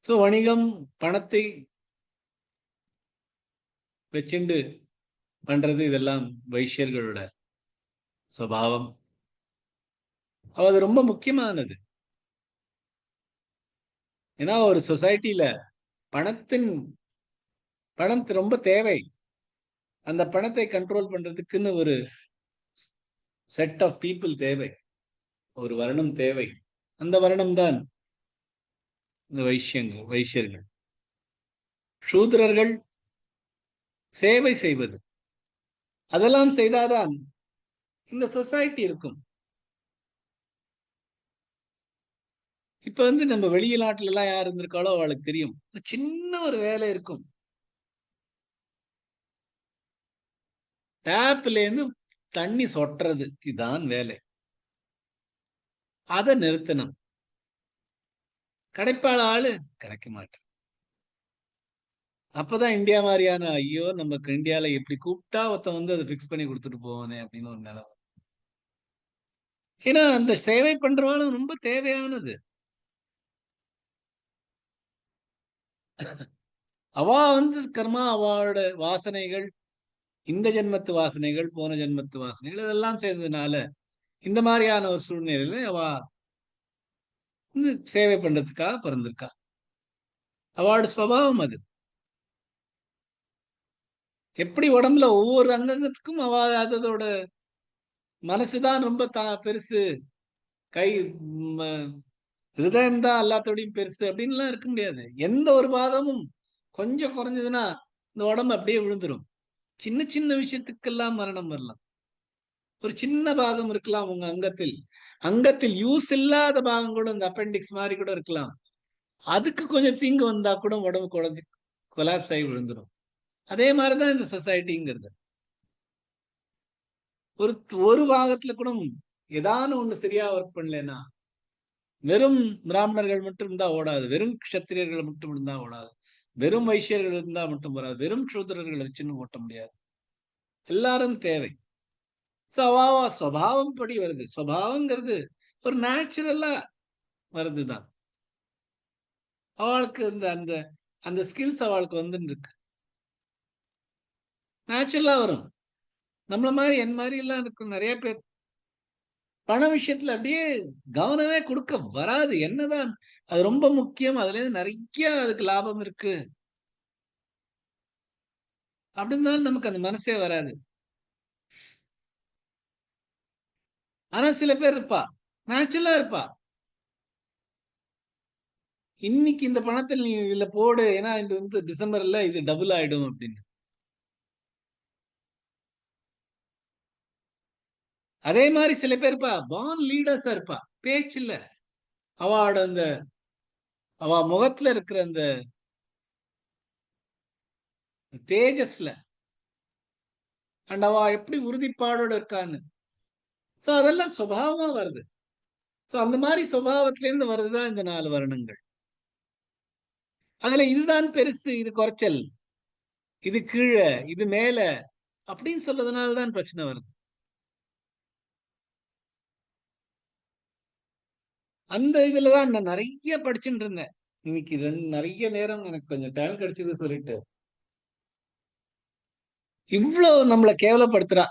வணிகம், பணத்தை வச்சுண்டு பண்றது, இதெல்லாம் வைஷ்யர்களோட சுபாவம். அது ரொம்ப முக்கியமானது. ஏன்னா ஒரு சொசைட்டில பணம் ரொம்ப தேவை. அந்த பணத்தை கண்ட்ரோல் பண்றதுக்குன்னு ஒரு செட் ஆஃப் பீப்புள் தேவை, ஒரு வர்ணம் தேவை. அந்த வர்ணம் தான் இந்த வைஷ்யர்கள். சூத்ரர்கள் சேவை செய்வது, அதெல்லாம் செய்தாதான் இந்த சொசைட்டி இருக்கும். இப்ப வந்து நம்ம வெளிநாட்டுல எல்லாம் யார் இருந்திருக்காளோ அவளுக்கு தெரியும், சின்ன ஒரு வேலை இருக்கும். டேப்ல இருந்து தண்ணி சொட்டுறது, இதுதான் வேலை. அதை நிறுத்தணும். கிடைப்பாள ஆளு கிடைக்க மாட்டேன். அப்பதான் இந்தியா மாதிரியான, ஐயோ நமக்கு இந்தியால எப்படி கூப்பிட்டா ஒருத்தன் வந்து அதை பிக்ஸ் பண்ணி கொடுத்துட்டு போவானே அப்படின்னு ஒரு நிலைமை. ஏன்னா அந்த சேவை பண்றவாளும் ரொம்ப தேவையானது. அவ வந்து கர்மா, அவளோட வாசனைகள், இந்த ஜென்மத்து வாசனைகள், போன ஜென்மத்து வாசனைகள், இதெல்லாம் சேர்ந்ததுனால இந்த மாதிரியான ஒரு சூழ்நிலையில அவ வந்து சேவை பண்றதுக்காக பிறந்திருக்கா. அவளோட சுபாவம் அது. எப்படி உடம்புல ஒவ்வொரு அங்கத்துக்கும் அவ அதோட மனசுதான் ரொம்ப பெருசு, கை ஹிருதயம் தான் எல்லாத்தோடையும் பெருசு அப்படின்லாம் இருக்க முடியாது. எந்த ஒரு பாகமும் கொஞ்சம் குறைஞ்சதுன்னா இந்த உடம்பு அப்படியே விழுந்துரும். சின்ன சின்ன விஷயத்துக்கெல்லாம் மரணம் வரலாம். ஒரு சின்ன பாகம் இருக்கலாம் உங்க அங்கத்தில் யூஸ் இல்லாத பாகம் கூட, இந்த அப்பெண்டிக்ஸ் மாதிரி கூட இருக்கலாம். அதுக்கு கொஞ்சம் தீங்கு வந்தா கூட உடம்பு குறைஞ்சு கொலாப்ஸ் ஆகி விழுந்துடும். அதே மாதிரிதான் இந்த சொசைட்டிங்கிறது. ஒரு பாகத்துல கூட ஏதான ஒண்ணு சரியா ஒர்க் பண்ணலன்னா, வெறும் பிராமணர்கள் மட்டும் இருந்தா ஓடாது, வெறும் கஷத்திரியர்கள் மட்டும் இருந்தா ஓடாது, வெறும் வைஷ்யர்கள் இருந்தா மட்டும் வராது, வெறும் சூத்திரர்களை வச்சுன்னு ஓட்ட முடியாது. எல்லாரும் தேவை. சுவாவம் படி வருது. சுவாவங்கிறது ஒரு நேச்சுரலா வருதுதான். அவளுக்கு அந்த அந்த ஸ்கில்ஸ் அவளுக்கு வந்து இருக்கு, நேச்சுரலா வரும். நம்மள மாதிரி என் மாதிரி எல்லாம் இருக்கும் நிறைய பேர் பண விஷயத்துல அப்படியே கவனமே கொடுக்க வராது. என்னதான் அது ரொம்ப முக்கியம், அதுல இருந்து நிறைய அதுக்கு லாபம் இருக்கு அப்படின்னு நமக்கு அந்த மனசே வராது. ஆனா சில பேர் இருப்பா, நேச்சுரலா இருப்பா. இன்னைக்கு இந்த பணத்தை நீ இதுல போடு, ஏன்னா இது வந்து டிசம்பர்ல இது டபுள் ஆயிடும் அப்படின்னு. அதே மாதிரி சில பேர் இருப்பா, பார்ன் லீடர்ஸா இருப்பா. பேச்சுல அவளோட அந்த அவ முகத்துல இருக்கிற அந்த தேஜஸ்ல அண்ட் அவ எப்படி உறுதிப்பாடோட இருக்கான்னு, சோ அதெல்லாம் சுபாவமா வருது. சோ அந்த மாதிரி சுபாவத்திலிருந்து வருதுதான் இந்த 4 வருணங்கள். அதுல இதுதான் பெருசு, இது குறைச்சல், இது கீழே, இது மேல அப்படின்னு சொல்றதுனாலதான் பிரச்சனை வருது. அந்த இதுலதான் நான் நிறைய படிச்சுட்டு இருந்தேன். இன்னைக்கு நிறைய நேரம் எனக்கு கொஞ்சம் டைம் கிடைச்சது சொல்லிட்டு இவ்வளவு நம்மளை கேவலப்படுத்துறா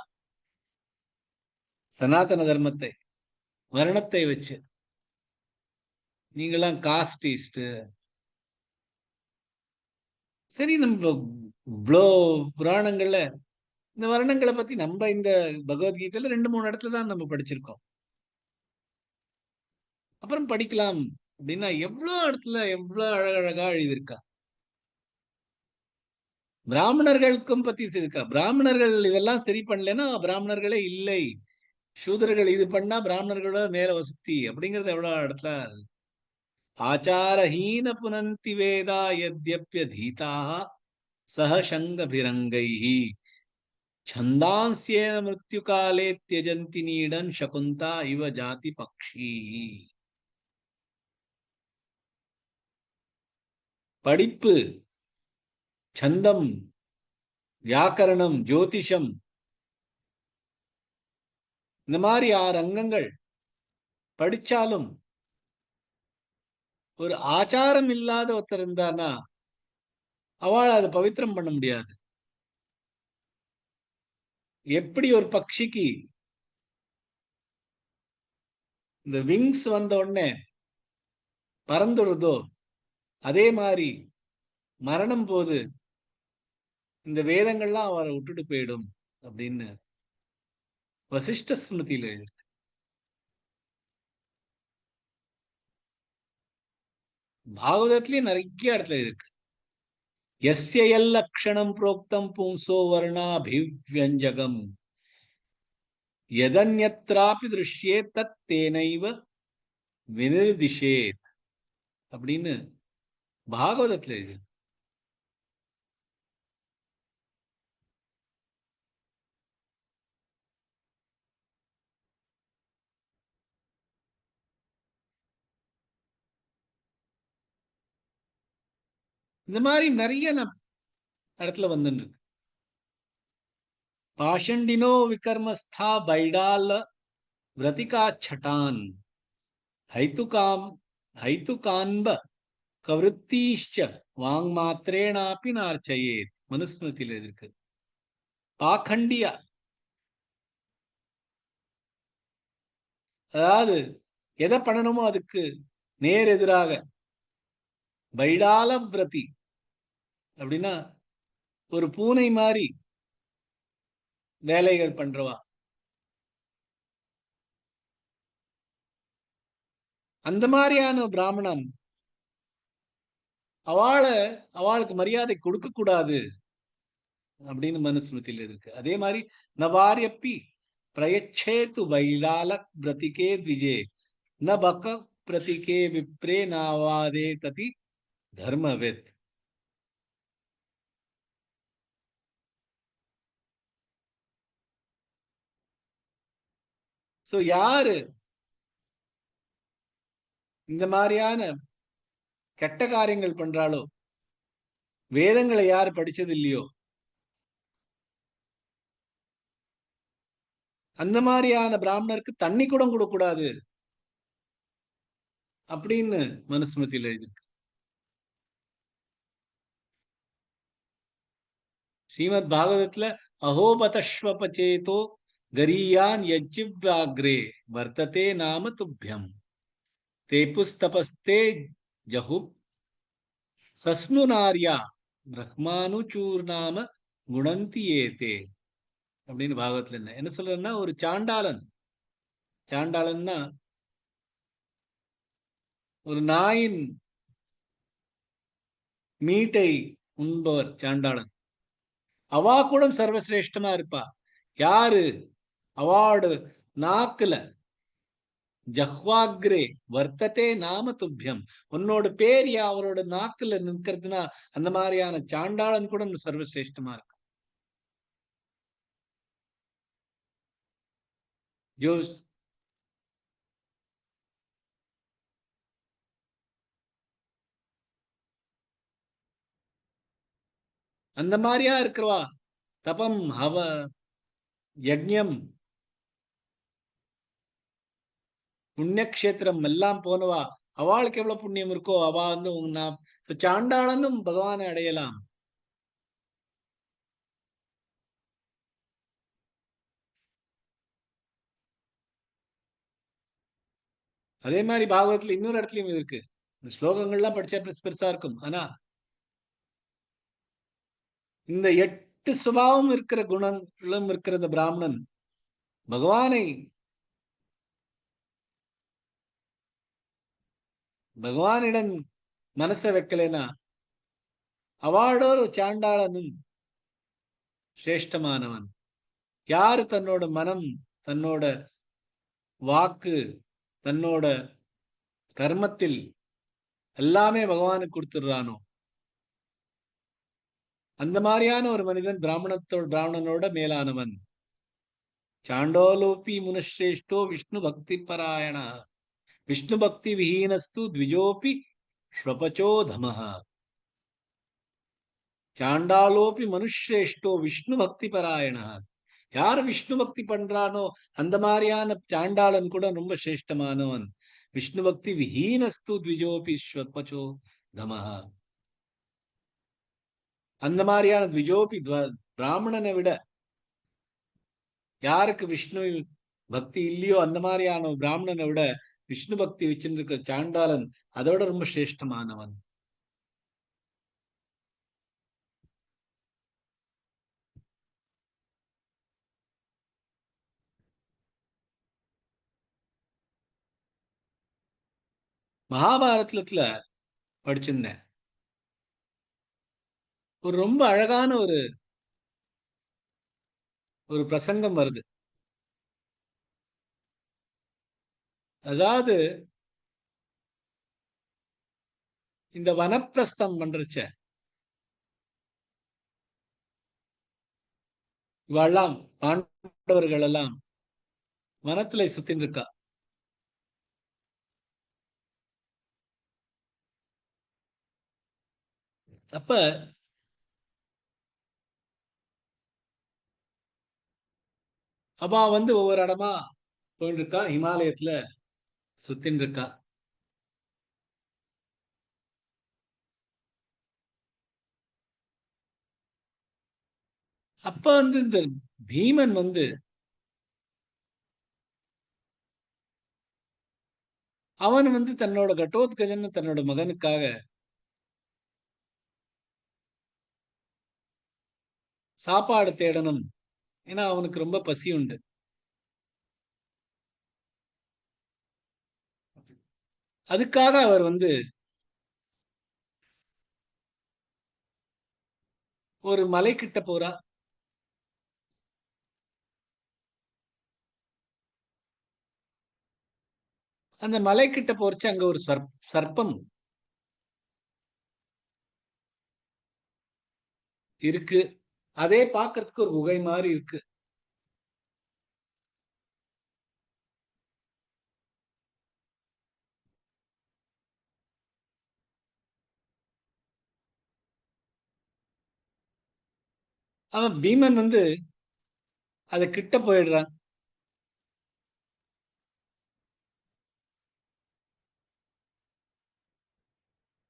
சனாதன தர்மத்தை வருணத்தை வச்சு. நீங்களாம் காஸ்டிஸ்ட். சரி, நம்ம இவ்வளோ புராணங்கள்ல இந்த வருணங்களை பத்தி நம்ம இந்த பகவத்கீதையில 2-3 இடத்துல தான் நம்ம படிச்சிருக்கோம். அப்புறம் படிக்கலாம் அப்படின்னா எவ்வளவு இடத்துல எவ்வளவு அழகழகா எழுதியிருக்கா. பிராமணர்களுக்கும் பத்தி இருக்கா. பிராமணர்கள் இதெல்லாம் சரி பண்ணலன்னா பிராமணர்களே இல்லை, சூதர்கள் இது பண்ணா பிராமணர்களோட மேல வசதி அப்படிங்கறது எவ்வளவு இடத்துல. ஆச்சாரஹீன புனந்தி வேதா யத்யப்யதீதா சஹ சங்கபிரங்கைஹி छंदांस्येन मृत्युकाले त्यजन्ति नीडन शकुंता इव जाति पक्षी. படிப்பு, சந்தம், வியாக்கரணம், ஜோதிஷம், இந்த மாதிரி 6 அங்கங்கள் படிச்சாலும் ஒரு ஆச்சாரம் இல்லாத ஒருத்தர் இருந்தானா அவள் அதை பவித்திரம் பண்ண முடியாது. எப்படி ஒரு பக்ஷிக்கு இந்த விங்ஸ் வந்த உடனே பறந்துடுதோ அதே மாதிரி மரணம் போது இந்த வேதங்கள்லாம் அவரை விட்டுட்டு போயிடும் அப்படின்னு வசிஷ்ட ஸ்மிருதியில எழுதியிருக்கு. பாகவதத்திலயும் நிறைய இடத்துல இருக்கு. यस्य यल्लक्षणं प्रोक्तं पुंसो वर्णाभिव्यञ्जकम् यदन्यत्रापि दृश्येत तत् तेनैव विनिर्दिशेत அப்படின்னு பாகவதத்துல இது. இந்த மாதிரி நிறைய இடத்துல வந்துருக்கு. पाषंडिनो विकर्मस्था बैडाल व्रतिका छटान हैतुकान्ब कवृत्तिश्च वाङ्मात्रेणापि नार्चयेत மனுஸ்மிருதியில இருக்கு. பாखंडिया அதாவது எதை பண்ணணுமோ அதுக்கு நேர் எதிராக. பைடால விரதி அப்படின்னா ஒரு பூனை மாதிரி வேலைகள் பண்றவா. அந்த மாதிரியான பிராமணன் அவளுக்கு மரியாதை கொடுக்க கூடாது அப்படின்னு மனுஸ்மிருதியில இருக்கு. அதே மாதிரி நவாரியப்பி பிரயச்சேத்து வைலால பிரதிகே த்விஜே ந பக பிரதிகே விப்ரே நாவாதே ததி தர்மவித். சோ யாரு இந்த மாதிரியான கெட்ட காரியங்கள் பண்றாளோ, வேதங்களை யார் படிச்சது இல்லையோ, அந்த மாதிரியான பிராமணருக்கு தண்ணி கூட கொடுக்க கூடாது அப்படின்னு மனுஸ்மிருதியில எழுதியிருக்கு. ஸ்ரீமத் பாகவதத்துல அஹோபதஸ்வபச்சேதோ கரியான் யஜ்ஜிவ்யாக்ரே வர்த்ததே நாம துப்யம் தே புஸ்தபஸ்தே ஜஹுப் சஸ்னுநாரியா பிரஹ்மானுச்சூர்நாம குணந்தி ஏதே அப்படின்னு பாகவத்துல என்ன சொல்றன்னா, ஒரு சாண்டாளன்னா ஒரு நாயின் மீட்டை உண்பவர் சாண்டாளன். அவா கூட சர்வசிரேஷ்டமா இருப்பா. யாரு? அவாடு நாக்குல ஜஹ்வாக்ரே வர்த்ததே நாம துப்யம், உன்னோட பேர் அவரோட நாக்குல நிற்கிறதுனா அந்த மாதிரியான சாண்டாளன் கூட சர்வசிரேஷ்டமா இருக்கு. ஜோஸ் அந்த மாதிரியா இருக்கிறவா தபம் ஹவ யஜ்ஞம் புண்ணியக்ஷேத்திரம் எல்லாம் போனவா அவளுக்கு எவ்வளவு புண்ணியம் இருக்கோ அவ வந்து நான் சாண்டாளனும் பகவானை அடையலாம். அதே மாதிரி பாகவதத்துல இன்னொரு இடத்துலயும் இது இருக்கு. இந்த ஸ்லோகங்கள்லாம் படிச்சா பெருசு பெருசா இருக்கும். ஆனா இந்த 8 சுபாவம் இருக்கிற குணங்களும் இருக்கிற இந்த பிராமணன் பகவானை பகவானிடம் மனசை வைக்கலைனா அவளோட சாண்டாளனும் சிரேஷ்டமானவன். யாரு தன்னோட மனம், தன்னோட வாக்கு, தன்னோட கர்மத்தில் எல்லாமே பகவானுக்கு கொடுத்துடுறானோ அந்த மாதிரியான ஒரு மனிதன் பிராமணனோட மேலானவன். சாண்டோலோபி முனஸ்ரேஷ்டோ விஷ்ணு பக்தி பராயண விஷ்ணு பக்தி விஹீனஸ்து த்விஜோபி ஸ்வபச்சோதமஹ. சாண்டாலோபி மனுஷ்ரேஷ்டோ விஷ்ணு பக்தி பராயண. யார் விஷ்ணு பக்தி பண்றானோ அந்த மாதிரியான சாண்டாளன் கூட ரொம்ப சிரேஷ்டமானவன். விஷ்ணு பக்தி விஹீனஸ்து த்விஜோபி ஸ்வபச்சோ தமஹ. அந்த மாதிரியான த்விஜோபி பிராமணனை விட யாருக்கு விஷ்ணு பக்தி இல்லையோ அந்த மாதிரியான பிராமணனை விட விஷ்ணு பக்தி வச்சிருக்கிற சாண்டாளன் அதோட ரொம்ப சிரேஷ்டமானவன். மகாபாரதத்துல படிச்சிருந்தேன். ஒரு ரொம்ப அழகான ஒரு பிரசங்கம் வருது. அதாவது இந்த வனப்பிரஸ்தம் பண்றச்ச இவெல்லாம் பாண்டவர்கள் எல்லாம் வனத்துல சுத்தின்னு இருக்கா. அப்ப அவ வந்து ஒவ்வொரு இடமா போயிட்டு இருக்கா. ஹிமாலயத்துல சுத்தின்னு இருக்கா. அப்ப வந்து இந்த பீமன் வந்து அவன் வந்து தன்னோட கடோத்கஜன் தன்னோட மகனுக்காக சாப்பாடு தேடணும். ஏன்னா அவனுக்கு ரொம்ப பசி உண்டு. அதுக்காக அவர் வந்து ஒரு மலை கிட்ட போறா. அந்த மலை கிட்ட போறச்சு அங்க ஒரு சர்ப்பம் இருக்கு. அதே பாக்குறதுக்கு ஒரு குகை மாதிரி இருக்கு. அவன் பீமன் வந்து அது கிட்ட போயிடுறான்.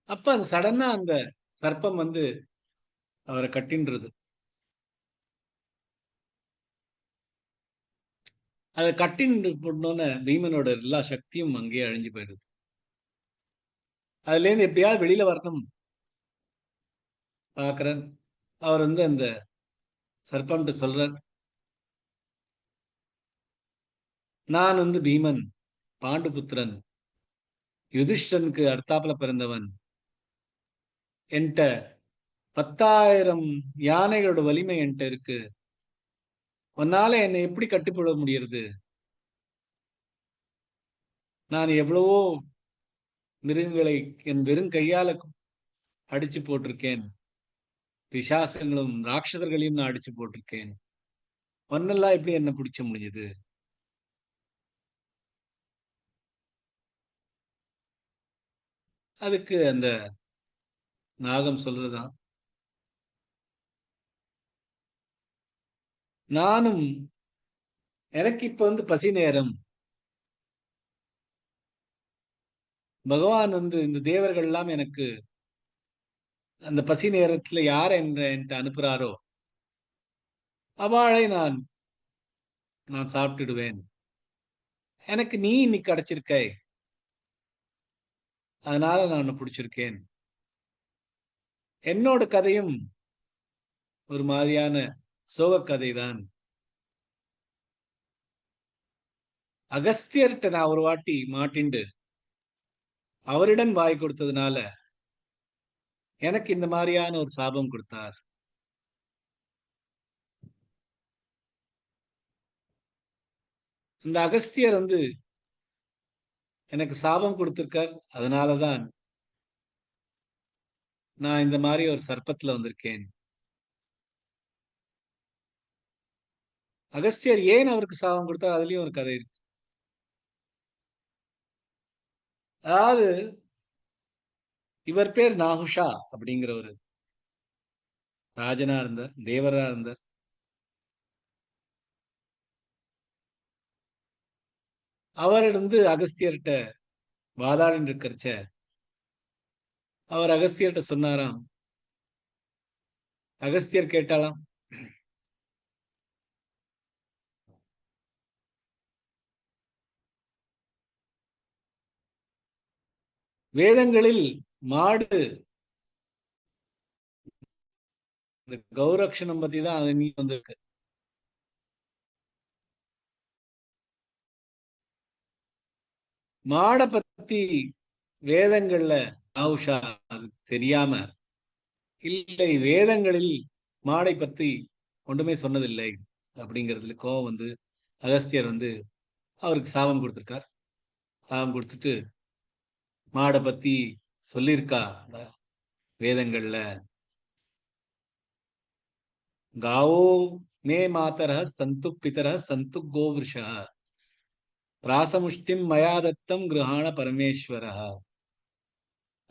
அப்ப அது சடனா அந்த சர்ப்பம் வந்து அவரை கட்டின்றது. அதை கட்டின்னு போட்டோன்னு பீமனோட எல்லா சக்தியும் அங்கேயே அழிஞ்சு போயிடுது. அதுல இருந்து எப்படியாவது வெளியில வரணும் பாக்குறேன். அவர் வந்து அந்த சர்ப்பம்ட்டு சொல்றார், நான் வந்து பீமன், பாண்டுபுத்திரன், யுதிஷ்டனுக்கு அடுத்தாப்புல பிறந்தவன். என்கிட்ட 10,000 யானைகளோட வலிமை என்கிட்ட இருக்கு. உன்னால என்னை எப்படி கட்டுப்பட முடியறது? நான் எவ்வளவோ மிருகங்களை என் வெறும் கையால அடிச்சு போட்டிருக்கேன். பிசாசங்களும் ராட்சசர்களையும் நான் அடிச்சு போட்டிருக்கேன். ஒன்னெல்லாம் எப்படி என்ன பிடிச்ச முடிஞ்சது? அதுக்கு அந்த நாகம் சொல்றதுதான், நானும் எனக்கு இப்ப வந்து பசி நேரம். பகவான் வந்து இந்த தேவர்கள் எல்லாம் எனக்கு அந்த பசி நேரத்துல யார் என்கிட்ட அனுப்புறாரோ அவளை நான் சாப்பிட்டுடுவேன். எனக்கு நீ இன்னைக்கு கிடைச்சிருக்க, அதனால நான் உன்னை பிடிச்சிருக்கேன். என்னோட கதையும் ஒரு மாதிரியான சோக கதை தான். அகஸ்தியர்கிட்ட நான் ஒரு வாட்டி மாட்டிண்டு அவரிடம் வாய் கொடுத்ததுனால எனக்கு இந்த மாதிரியான ஒரு சாபம் கொடுத்தார். இந்த அகஸ்தியர் வந்து எனக்கு சாபம் கொடுத்திருக்கார். அதனாலதான் நான் இந்த மாதிரி ஒரு சர்ப்பத்துல வந்திருக்கேன். அகஸ்தியர் ஏன் அவருக்கு சாபம் கொடுத்தார், அதுலயும் ஒரு கதை இருக்கு. அதாவது இவர் பேர் நாகுஷா அப்படிங்கிற ஒரு ராஜனா இருந்தார், தேவரா இருந்தார். அவர் வந்து அகஸ்தியர்கிட்ட வாதாடின்னு இருக்கிறச்ச அவர் அகஸ்தியர்கிட்ட சொன்னாராம். அகஸ்தியர் கேட்டாலாம், வேதங்களில் மாடு இந்த கௌரக்ஷணம் பத்தி தான் அது நீ வந்திருக்கு. மாடை பத்தி வேதங்கள்ல ஆவுஷா அது தெரியாம, இல்லை வேதங்களில் மாடை பத்தி ஒன்றுமே சொன்னதில்லை அப்படிங்கிறதுல கோவம் வந்து அகஸ்தியர் வந்து அவருக்கு சாபம் கொடுத்திருக்கார். சாபம் கொடுத்துட்டு மாடை பத்தி சொல்லியிருக்கா வேதங்கள்ல, காவோ மே மாதர சந்து பிதர சந்து கோவிருஷ பிராசமுஷ்டிம் மயாதத்தம் கிரகாண பரமேஸ்வர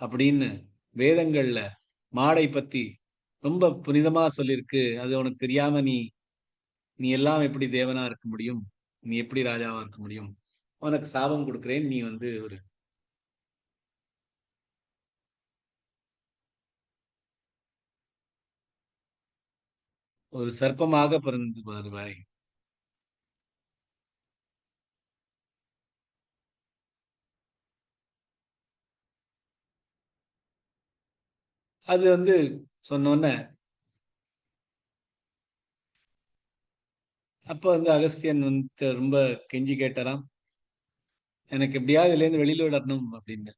அப்படின்னு வேதங்கள்ல மாடை பத்தி ரொம்ப புனிதமா சொல்லியிருக்கு. அது உனக்கு தெரியாம நீ நீ எல்லாம் எப்படி தேவனா இருக்க முடியும், நீ எப்படி ராஜாவா இருக்க முடியும், உனக்கு சாபம் கொடுக்கிறேன், நீ வந்து ஒரு சர்ப்பமாக பிறந்து வருவாய். அது வந்து சொன்னோன்ன அப்ப வந்து அகஸ்தியன் வந்து ரொம்ப கெஞ்சி கேட்டாராம், எனக்கு எப்படியாவது இதுல இருந்து வெளியில விடணும் அப்படின்னு.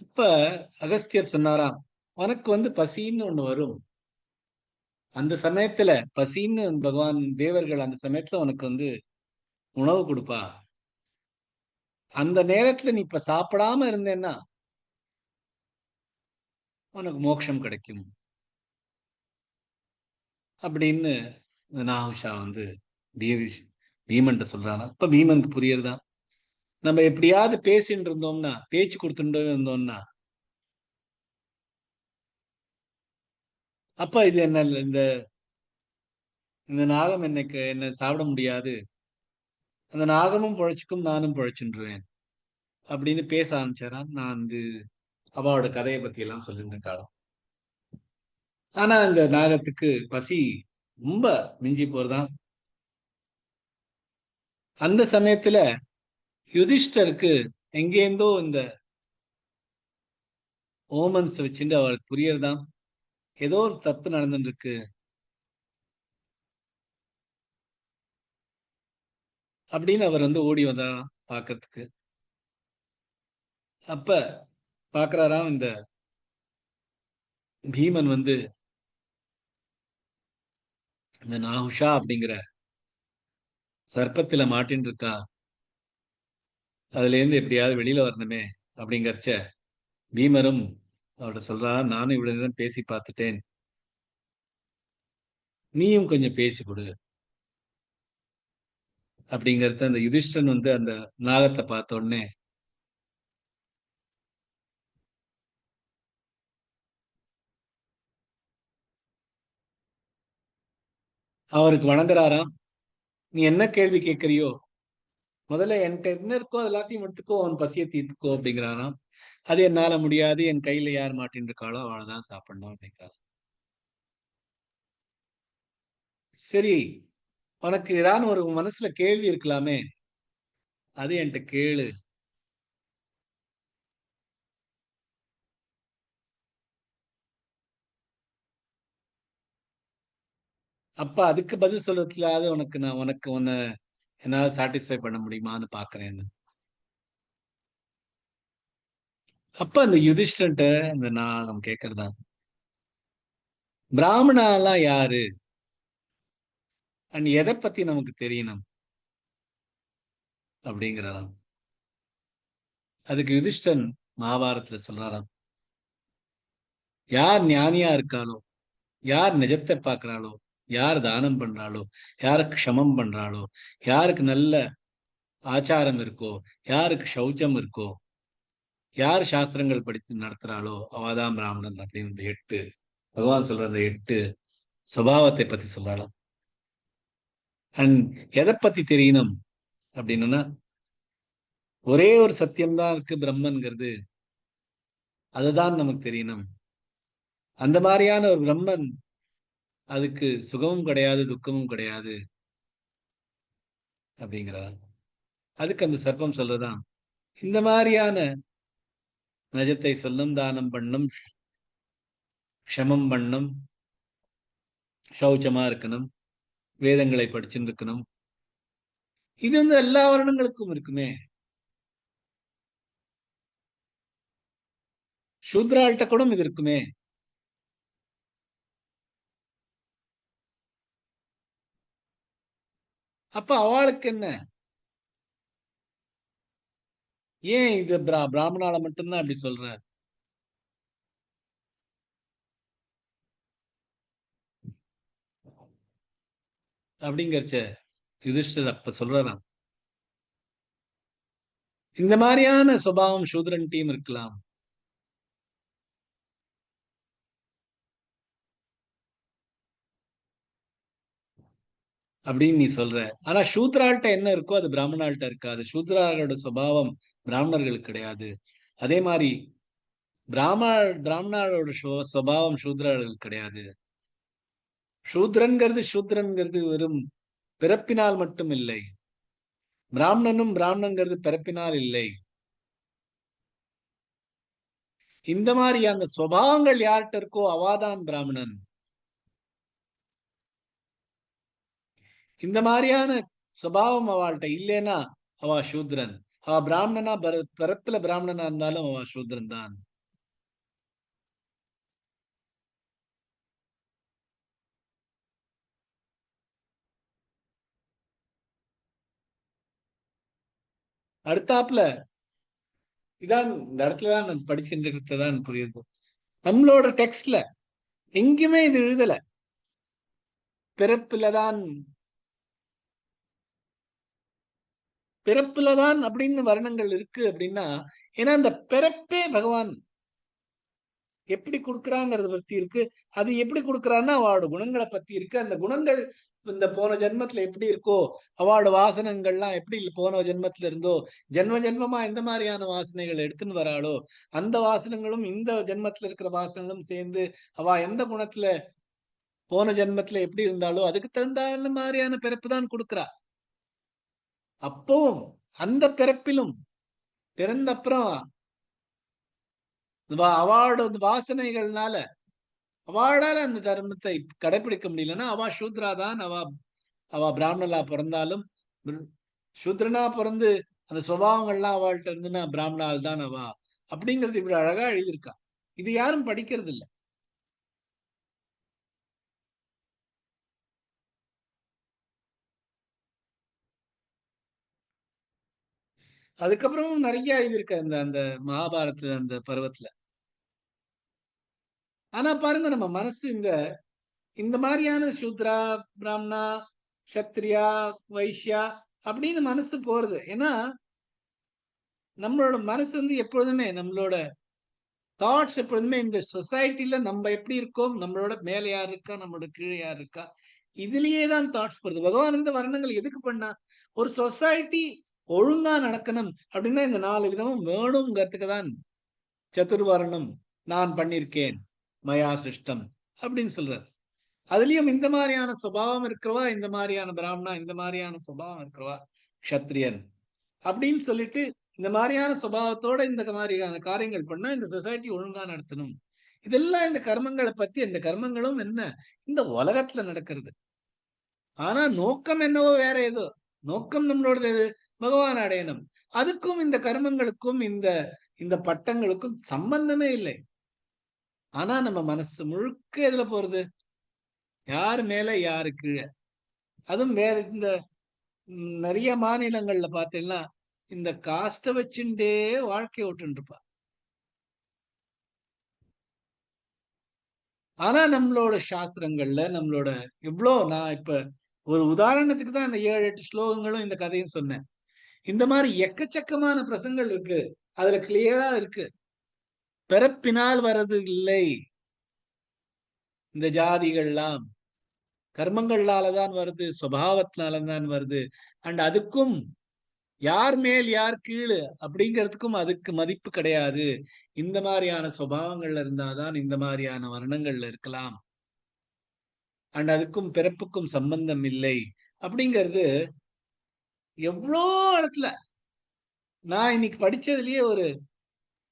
இப்ப அகஸ்தியர் சொன்னாராம், உனக்கு வந்து பசின்னு ஒண்ணு வரும், அந்த சமயத்துல பசின்னு பகவான் தேவர்கள் அந்த சமயத்துல உனக்கு வந்து உணவு கொடுப்பா, அந்த நேரத்துல நீ இப்ப சாப்பிடாம இருந்தேன்னா உனக்கு மோட்சம் கிடைக்கும் அப்படின்னு நாகுஷா வந்து பீமன்ட்ட சொல்றானா. அப்ப பீமனுக்கு புரியுறதா, நம்ம எப்படியாவது பேசிட்டு இருந்தோம்னா, பேச்சு கொடுத்துட்டு இருந்தோம்னா, அப்ப இது என்ன இந்த இந்த நாகம் என்ன சாப்பிட முடியாது, அந்த நாகமும் பொழைச்சுக்கும் நானும் பொழைச்சுருவேன் அப்படின்னு பேச ஆரம்பிச்சாராம். நான் வந்து அவாவோட கதையை பத்தி எல்லாம் சொல்லிட்டு இருக்காளாம். ஆனா இந்த நாகத்துக்கு பசி ரொம்ப மிஞ்சி போறதான். அந்த சமயத்துல யுதிஷ்டருக்கு எங்கேருந்தோ இந்த ஓமன்ஸ் வச்சுட்டு அவருக்கு புரியறதாம், ஏதோ ஒரு தப்பு நடந்துட்டு இருக்கு அப்படின்னு அவர் வந்து ஓடி வந்தாராம் பாக்குறதுக்கு. அப்ப பாக்குறாராம், இந்த பீமன் வந்து இந்த நாகுஷா அப்படிங்கிற சர்ப்பத்துல மாட்டின்னு இருக்கா, அதுல இருந்து எப்படியாவது வெளியில வரணுமே அப்படிங்கறச்ச பீமரும் அவர்கிட்ட சொல்றா, நானும் இவ்வளவு நேரம் பேசி பார்த்துட்டேன், நீயும் கொஞ்சம் பேசி கொடு அப்படிங்கறத அந்த யுதிஷ்டன் வந்து அந்த நாகத்தை பார்த்த உடனே அவருக்கு வணங்குறாராம். நீ என்ன கேள்வி கேட்கறியோ முதல்ல என்கிட்ட என்ன இருக்கோ அது எல்லாத்தையும் எடுத்துக்கோ, உன் பசியை தீர்த்துக்கோ அப்படிங்கிறாராம். அது என்னால முடியாது, என் கையில யார் மாட்டின்னு இருக்காளோ அவளைதான் சாப்பிடணும் அப்படிங்கிறார். சரி, உனக்கு ஏதாவது ஒரு மனசுல கேள்வி இருக்கலாமே, அது என்கிட்ட கேளு. அப்ப அதுக்கு பதில் சொல்றதுலாவது உன்னை என்னால சாட்டிஸ்ஃபை பண்ண முடியுமான்னு பாக்குறேன்னு. அப்ப அந்த யுதிஷ்டன்ட்ட இந்த நாகம் கேக்குறதா, பிராமணாலாம் யாரு அண்ட் எதை பத்தி நமக்கு தெரியணும் அப்படிங்கிறாராம். அதுக்கு யுதிஷ்டன் மகாபாரதத்துல சொல்றாராம், யார் ஞானியா இருக்காளோ, யார் நிஜத்தை பார்க்கறாளோ, யார் தானம் பண்றாளோ, யார் க்ஷமம் பண்றாளோ, யாருக்கு நல்ல ஆச்சாரம் இருக்கோ, யாருக்கு சௌச்சம் இருக்கோ, யார் சாஸ்திரங்கள் படித்து நடத்துறாளோ அவதான் பிராமணன் அப்படின்னு இந்த 8 பகவான் சொல்ற அந்த 8 சுபாவத்தை பத்தி சொல்லலாம். அண்ட் எதை பத்தி தெரியணும் அப்படின்னா, ஒரே ஒரு சத்தியம்தான் இருக்கு பிரம்மன்கிறது, அதுதான் நமக்கு தெரியணும். அந்த மாதிரியான ஒரு பிரம்மன், அதுக்கு சுகமும் கிடையாது துக்கமும் கிடையாது அப்படிங்கிறார். அதுக்கு அந்த சர்ப்பம் சொல்றதான், இந்த மாதிரியான நிஜத்தை சொல்லும், தானம் பண்ணும், க்ஷமம் பண்ணும், சௌச்சமா இருக்கணும், வேதங்களை படிச்சுட்டு இருக்கணும், இது எல்லா வருடங்களுக்கும் இருக்குமே. சூத்ராள்கிட்ட கூட இது இருக்குமே. அப்ப அவளுக்கு என்ன, ஏன் இது பிராமணால மட்டும்தான் அப்படி சொல்ற அப்படிங்கறச்ச யுதிஷ்டர் அப்ப சொல்றாராம், இந்த மாதிரியான சுபாவம் சூத்ரன் டீம் இருக்கலாம், அப்படின்னு நீ சொல்ற. ஆனா சூத்ராள்கிட்ட என்ன இருக்கோ அது பிராமணாள்கிட்ட இருக்காது. சூத்ராளோட சுபாவம் பிராமணர்களுக்கு கிடையாது. அதே மாதிரி பிராமணாளோட சுபாவம் சூத்ராளுக்கு கிடையாது. சூத்ரன்கிறது வெறும் பிறப்பினால் மட்டும் இல்லை. பிராமணங்கிறது பிறப்பினால் இல்லை. இந்த மாதிரி அந்த சுபாவங்கள் யார்கிட்ட இருக்கோ அவாதான் பிராமணன். இந்த மாதிரியான சுபாவம் அவள்கிட்ட இல்லைன்னா அவ சூத்ரன். அவ பிராமணனா பிறப்புல பிராமணனா இருந்தாலும் அவ சூத்ரன் தான். அடுத்தாப்புல இதான் இந்த இடத்துலதான் நான் படிக்கின்றதான் புரியுது. நம்மளோட டெக்ஸ்ட்ல எங்குமே இது எழுதல. பிறப்புலதான் அப்படின்னு வர்ணங்கள் இருக்கு அப்படின்னா, ஏன்னா அந்த பிறப்பே பகவான் எப்படி கொடுக்குறாங்கிறத பத்தி இருக்கு. அது எப்படி கொடுக்குறான்னா அவளோட குணங்களை பத்தி இருக்கு. அந்த குணங்கள் இந்த போன ஜென்மத்துல எப்படி இருக்கோ, அவளோட வாசனங்கள்லாம் எப்படி போன ஜென்மத்துல இருந்தோ, ஜென்ம ஜென்மமா எந்த மாதிரியான வாசனைகள் எடுத்துன்னு வராளோ, அந்த வாசனங்களும் இந்த ஜென்மத்துல இருக்கிற வாசனங்களும் சேர்ந்து அவ எந்த குணத்துல போன ஜென்மத்துல எப்படி இருந்தாலோ அதுக்கு தகுந்த மாதிரியான பிறப்பு தான் கொடுக்குறா. அப்பவும் அந்த பிறப்பிலும் பிறந்த அப்புறம் அவளோட வாசனைகள்னால அவளால அந்த தர்மத்தை கடைபிடிக்க முடியலன்னா அவ சூத்ராதான். அவ பிராமணலா பிறந்தாலும் சூத்ரனா பிறந்து அந்த சுபாவங்கள்லாம் அவள்கிட்ட இருந்துன்னா பிராமணால் தான் அவ அப்படிங்கிறது இப்படி அழகா எழுதியிருக்கா. இது யாரும் படிக்கிறது இல்லை. அதுக்கப்புறமும் நிறைய எழுதியிருக்க அந்த அந்த மகாபாரத அந்த பருவத்துல. ஆனா பாருங்க, நம்ம மனசு இந்த மாதிரியான சூத்ரா, பிராமணா, சத்திரியா, வைஷ்யா அப்படின்னு மனசு போறது. ஏன்னா நம்மளோட மனசு எப்பொழுதுமே நம்மளோட தாட்ஸ் எப்பொழுதுமே இந்த சொசைட்டில நம்ம எப்படி இருக்கோம், நம்மளோட மேல யார் இருக்கா, நம்மளோட கீழே யார் இருக்கா, இதுலயே தான் தாட்ஸ் போறது. பகவான் இந்த வர்ணங்கள் எதுக்கு பண்ணா, ஒரு சொசைட்டி ஒழுங்கா நடக்கணும் அப்படின்னா இந்த 4 விதமும் வேணுங்கிறதுக்கு தான் சதுர்வர்ணம் நான் பண்ணியிருக்கேன், மயா சிருஷ்டம் அப்படின்னு சொல்றார். அதுலயும் இந்த மாதிரியான சுபாவம் இருக்கிறவா இந்த மாதிரியான பிராமணா, இந்த மாதிரியான சுபாவம் இருக்கிறவா க்ஷத்ரியன் அப்படின்னு சொல்லிட்டு இந்த மாதிரியான சுபாவத்தோட இந்த மாதிரியான காரியங்கள் பண்ணா இந்த சொசைட்டி ஒழுங்கா நடத்தணும். இதெல்லாம் இந்த கர்மங்களை பத்தி, இந்த கர்மங்களும் என்ன இந்த உலகத்துல நடக்கிறது. ஆனா நோக்கம் என்னவோ வேற ஏதோ. நோக்கம் நம்மளோடது எது? பகவான் அடையணும். அதுக்கும் இந்த கர்மங்களுக்கும் இந்த இந்த பட்டங்களுக்கும் சம்பந்தமே இல்லை. ஆனா நம்ம மனசு முழுக்க எதுல போறது? யாரு மேல யாரு கீழே. அதுவும் வேற இந்த நிறைய மாநிலங்கள்ல பார்த்தீங்கன்னா இந்த காஸ்ட வச்சுட்டே வாழ்க்கைய ஓட்டுன்னு இருப்பா. ஆனா நம்மளோட சாஸ்திரங்கள்ல நம்மளோட நான் இப்ப ஒரு உதாரணத்துக்கு தான் இந்த 7-8 ஸ்லோகங்களும் இந்த கதையும் சொன்னேன். இந்த மாதிரி எக்கச்சக்கமான பிரசங்கள் இருக்கு. அதுல கிளியரா இருக்கு. பிறப்பினால் வர்றது இல்லை. இந்த ஜாதிகள்லாம் கர்மங்களாலதான் வருது, சுபாவத்தினாலதான் வருது. அண்ட் அதுக்கும் யார் மேல் யார் கீழு அப்படிங்கிறதுக்கும் அதுக்கு மதிப்பு கிடையாது. இந்த மாதிரியான சுபாவங்கள்ல இருந்தாதான் இந்த மாதிரியான வர்ணங்கள்ல இருக்கலாம். அண்ட் அதுக்கும் பிறப்புக்கும் சம்பந்தம் இல்லை அப்படிங்கிறது எவ்வளோ இடத்துல நான் இன்னைக்கு படிச்சதுலயே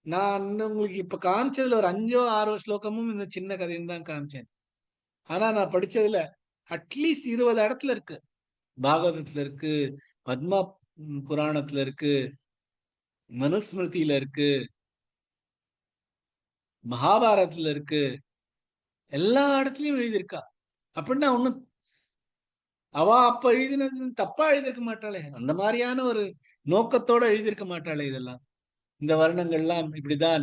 நான் உங்களுக்கு இப்ப காமிச்சதுல ஒரு 5-6 ஸ்லோகமும் இந்த சின்ன கதையும் தான் காமிச்சேன். ஆனா நான் படிச்சதுல அட்லீஸ்ட் 20 இடத்துல இருக்கு. பாகவதத்துல இருக்கு, பத்மா புராணத்துல இருக்கு, மனுஸ்மிருதியில இருக்கு, மகாபாரதத்துல இருக்கு, எல்லா இடத்துலயும் எழுதியிருக்கா. அப்படின்னா ஒண்ணும் அவ அப்ப எழுதினது தப்பா எழுதியிருக்க மாட்டாளே. அந்த மாதிரியான ஒரு நோக்கத்தோட எழுதியிருக்க மாட்டாளே. இதெல்லாம் இந்த வருணங்கள்லாம் இப்படிதான்,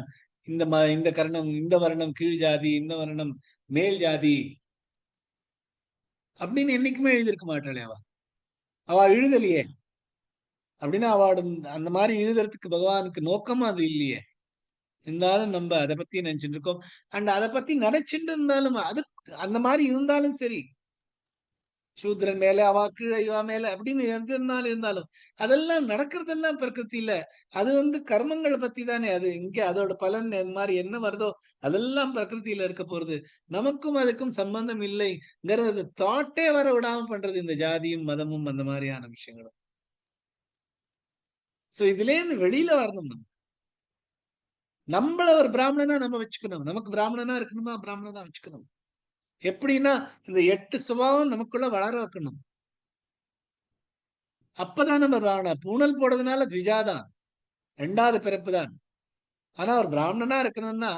இந்த கரணம், இந்த வருணம் கீழ் ஜாதி, இந்த வருணம் மேல் ஜாதி அப்படின்னு என்னைக்குமே எழுதியிருக்க மாட்டாளே. அவ எழுதலையே. அப்படின்னா அவளோட அந்த மாதிரி எழுதுறதுக்கு பகவானுக்கு நோக்கமா அது இல்லையே. இருந்தாலும் நம்ம அதை பத்தி நினைச்சிட்டு இருக்கோம். அண்ட் அதை பத்தி நினைச்சிட்டு இருந்தாலும் அது அந்த மாதிரி இருந்தாலும் சரி, சூத்திரன் மேல அவ கீழே இவா மேல அப்படின்னு எது இருந்தாலும் அதெல்லாம் நடக்கிறதெல்லாம் பிரகிருதியில. அது கர்மங்களை பத்தி தானே. அது இங்க அதோட பலன் அது மாதிரி என்ன வருதோ அதெல்லாம் பிரகிருதியில இருக்க போறது. நமக்கும் அதுக்கும் சம்பந்தம் இல்லைங்கிறது தாட்டே வர விடாம பண்றது இந்த ஜாதியும் மதமும் அந்த மாதிரியான விஷயங்களும். சோ இதுல இருந்து வெளியில வரணும். நம்மள ஒரு பிராமணனா நம்ம வச்சுக்கணும். நமக்கு பிராமணனா இருக்கணுமா, பிராமணனா வச்சுக்கணும். எப்படின்னா இந்த 8 சுபாவம் நமக்குள்ள வளர வைக்கணும். அப்பதான் நம்ம பிராமணன். பூணல் போடுறதுனால த்விஜாதான், 2வது பிறப்பு தான். ஆனா ஒரு பிராமணனா இருக்கணும்னா,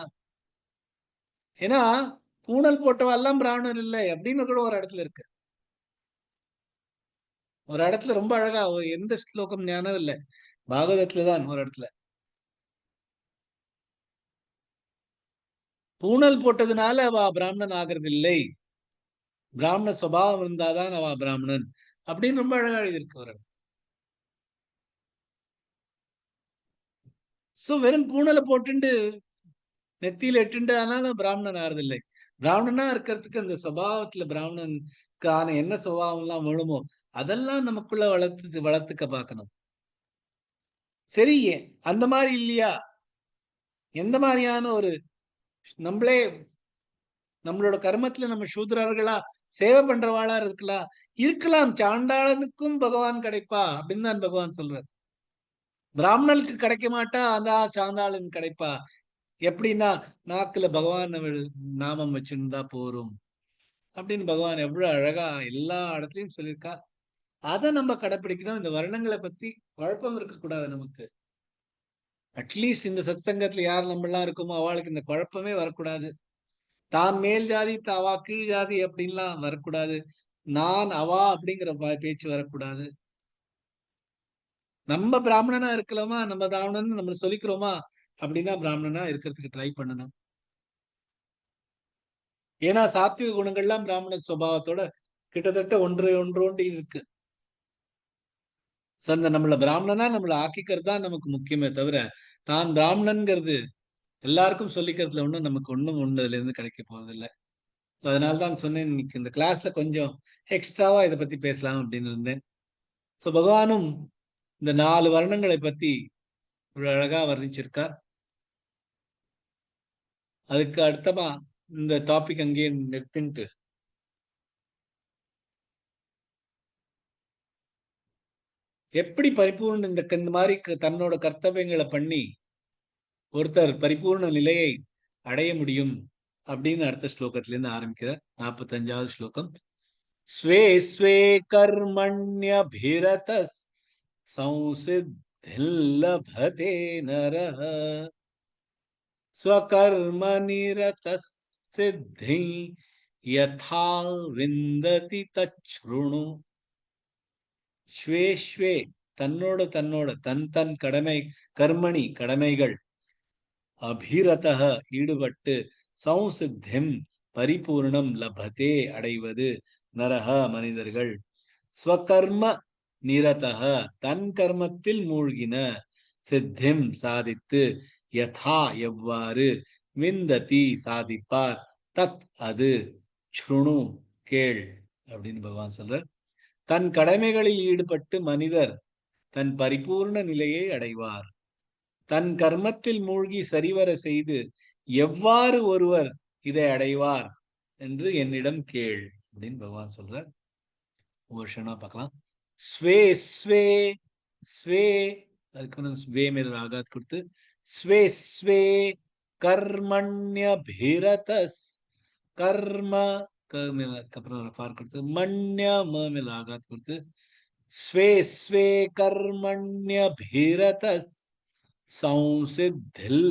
ஏன்னா பூணல் போட்டவ எல்லாம் பிராமணர் இல்லை அப்படின்னு கூட ஒரு இடத்துல இருக்கு. ஒரு இடத்துல ரொம்ப அழகா எந்த ஸ்லோகம் ஞானம் இல்லை, பாகவதத்துலதான் ஒரு இடத்துல பூணல் போட்டதுனால அவ பிராமணன் ஆகிறது இல்லை, பிராமண சுபாவம் இருந்தாதான் அவ பிராமணன் அப்படின்னு ரொம்ப அழகா எழுதியிருக்கு ஒரு இடத்துல. சோ வெறும் பூணலை போட்டுண்டு நெத்தியில எட்டுண்டு ஆனாலும் பிராமணன் ஆறுது இல்லை. பிராமணனா இருக்கிறதுக்கு அந்த சுபாவத்துல பிராமணனுக்கான என்ன சுபாவம் எல்லாம் வேணுமோ அதெல்லாம் நமக்குள்ள வளர்த்துக்க பார்க்கணும். சரி, அந்த மாதிரி இல்லையா, எந்த மாதிரியான ஒரு நம்மளே நம்மளோட கர்மத்துல நம்ம சூத்ரர்களா சேவை பண்றவாளா இருக்கலாம். சாண்டாளனுக்கும் பகவான் கிடைப்பா அப்படின்னு தான் பகவான் சொல்றார். பிராமணனுக்கு கிடைக்க மாட்டா, அதான் சாந்தாளன் கிடைப்பா. எப்படின்னா நாக்குல பகவான் நாமம் வச்சிருந்தா போரும் அப்படின்னு பகவான் எவ்வளவு அழகா எல்லா இடத்துலயும் சொல்லியிருக்கா. அதை நம்ம கடைப்பிடிக்கணும். இந்த வருணங்களை பத்தி குழப்பம் இருக்கக்கூடாது நமக்கு. அட்லீஸ்ட் இந்த சத்சங்கத்துல யார் நம்ம எல்லாம் இருக்குமோ அவளுக்கு இந்த குழப்பமே வரக்கூடாது. தான் மேல் ஜாதி அவா கீழ் ஜாதி அப்படின்லாம் வரக்கூடாது. நான் அவா அப்படிங்கிற பேச்சு வரக்கூடாது. நம்ம பிராமணனா இருக்கலாமா, நம்ம பிராமணன் நம்ம சொல்லிக்கிறோமா அப்படின்னா பிராமணனா இருக்கிறதுக்கு ட்ரை பண்ணணும். ஏன்னா சாத்விக குணங்கள்லாம் பிராமண சுபாவத்தோட கிட்டத்தட்ட ஒன்றோண்டு இருக்கு. நம்மள பிராமணனா நம்மள ஆக்கிக்கிறது தான் நமக்கு முக்கியமே தவிர தான் பிராமணன்கிறது எல்லாருக்கும் சொல்லிக்கிறதுல நமக்கு அதுல இருந்து கிடைக்க போறது இல்லை. அதனால்தான் சொன்னேன் இன்னைக்கு இந்த கிளாஸ்ல கொஞ்சம் எக்ஸ்ட்ராவா இதை பத்தி பேசலாம் அப்படின்னு இருந்தேன். சோ பகவானும் இந்த 4 வர்ணங்களை பத்தி ஒரு அழகா வர்ணிச்சிருக்கார். அதுக்கு அடுத்தமா இந்த டாபிக் அங்கேயே நிறுத்திட்டு எப்படி பரிபூர்ண இந்த மாதிரி தன்னோட கர்த்தவியங்களை பண்ணி ஒருத்தர் பரிபூர்ண நிலையை அடைய முடியும் அப்படின்னு அடுத்த ஸ்லோகத்துல இருந்து ஆரம்பிக்கிறார். 45வது ஸ்லோகம். ஸ்வே ஸ்வே கர்மண்யபிரத சம்சித்திம் லபதே நரஹ ஸ்வகர்ம நிரத சித்தி யதா விந்ததி தச்ருணு. ஸ்வே ஸ்வே தன்னோட தன் கடமை கர்மணி கடமைகள் அபிரதः ஈடுபட்டு சம்சித்திம் பரிபூர்ணம் லபதே அடைவது நரஹ மனிதர்கள் ஸ்வகர்ம நிரதः தன் கர்மத்தில் மூழ்கின சித்திம் சாதித்து யதா எவ்வாறு விந்ததி சாதிப்பார் தத் அது ஸ்ருணு கேள் அப்படின்னு பகவான் சொல்றார். தன் கடமைகளில் ஈடுபட்டு மனிதர் தன் பரிபூர்ண நிலையை அடைவார். தன் கர்மத்தில் மூழ்கி சரிவர செய்து எவ்வாறு ஒருவர் இதை அடைவார் என்று என்னிடம் கேள் அப்படின்னு பகவான் சொல்றார். வருஷனா பார்க்கலாம். ஸ்வே ஸ்வே ஸ்வே அதுக்கு ஸ்வே மேல ராகாத் கொடுத்து ஸ்வே ஸ்வே கர்மண்யபிரதஸ் கர்ம அப்புறம் ரஃபார் கொடுத்து மண்ய மேல ராகாத் கொடுத்து ஸ்வே ஸ்வே கர்மண்யபிரதஸ் சம்சித்தில்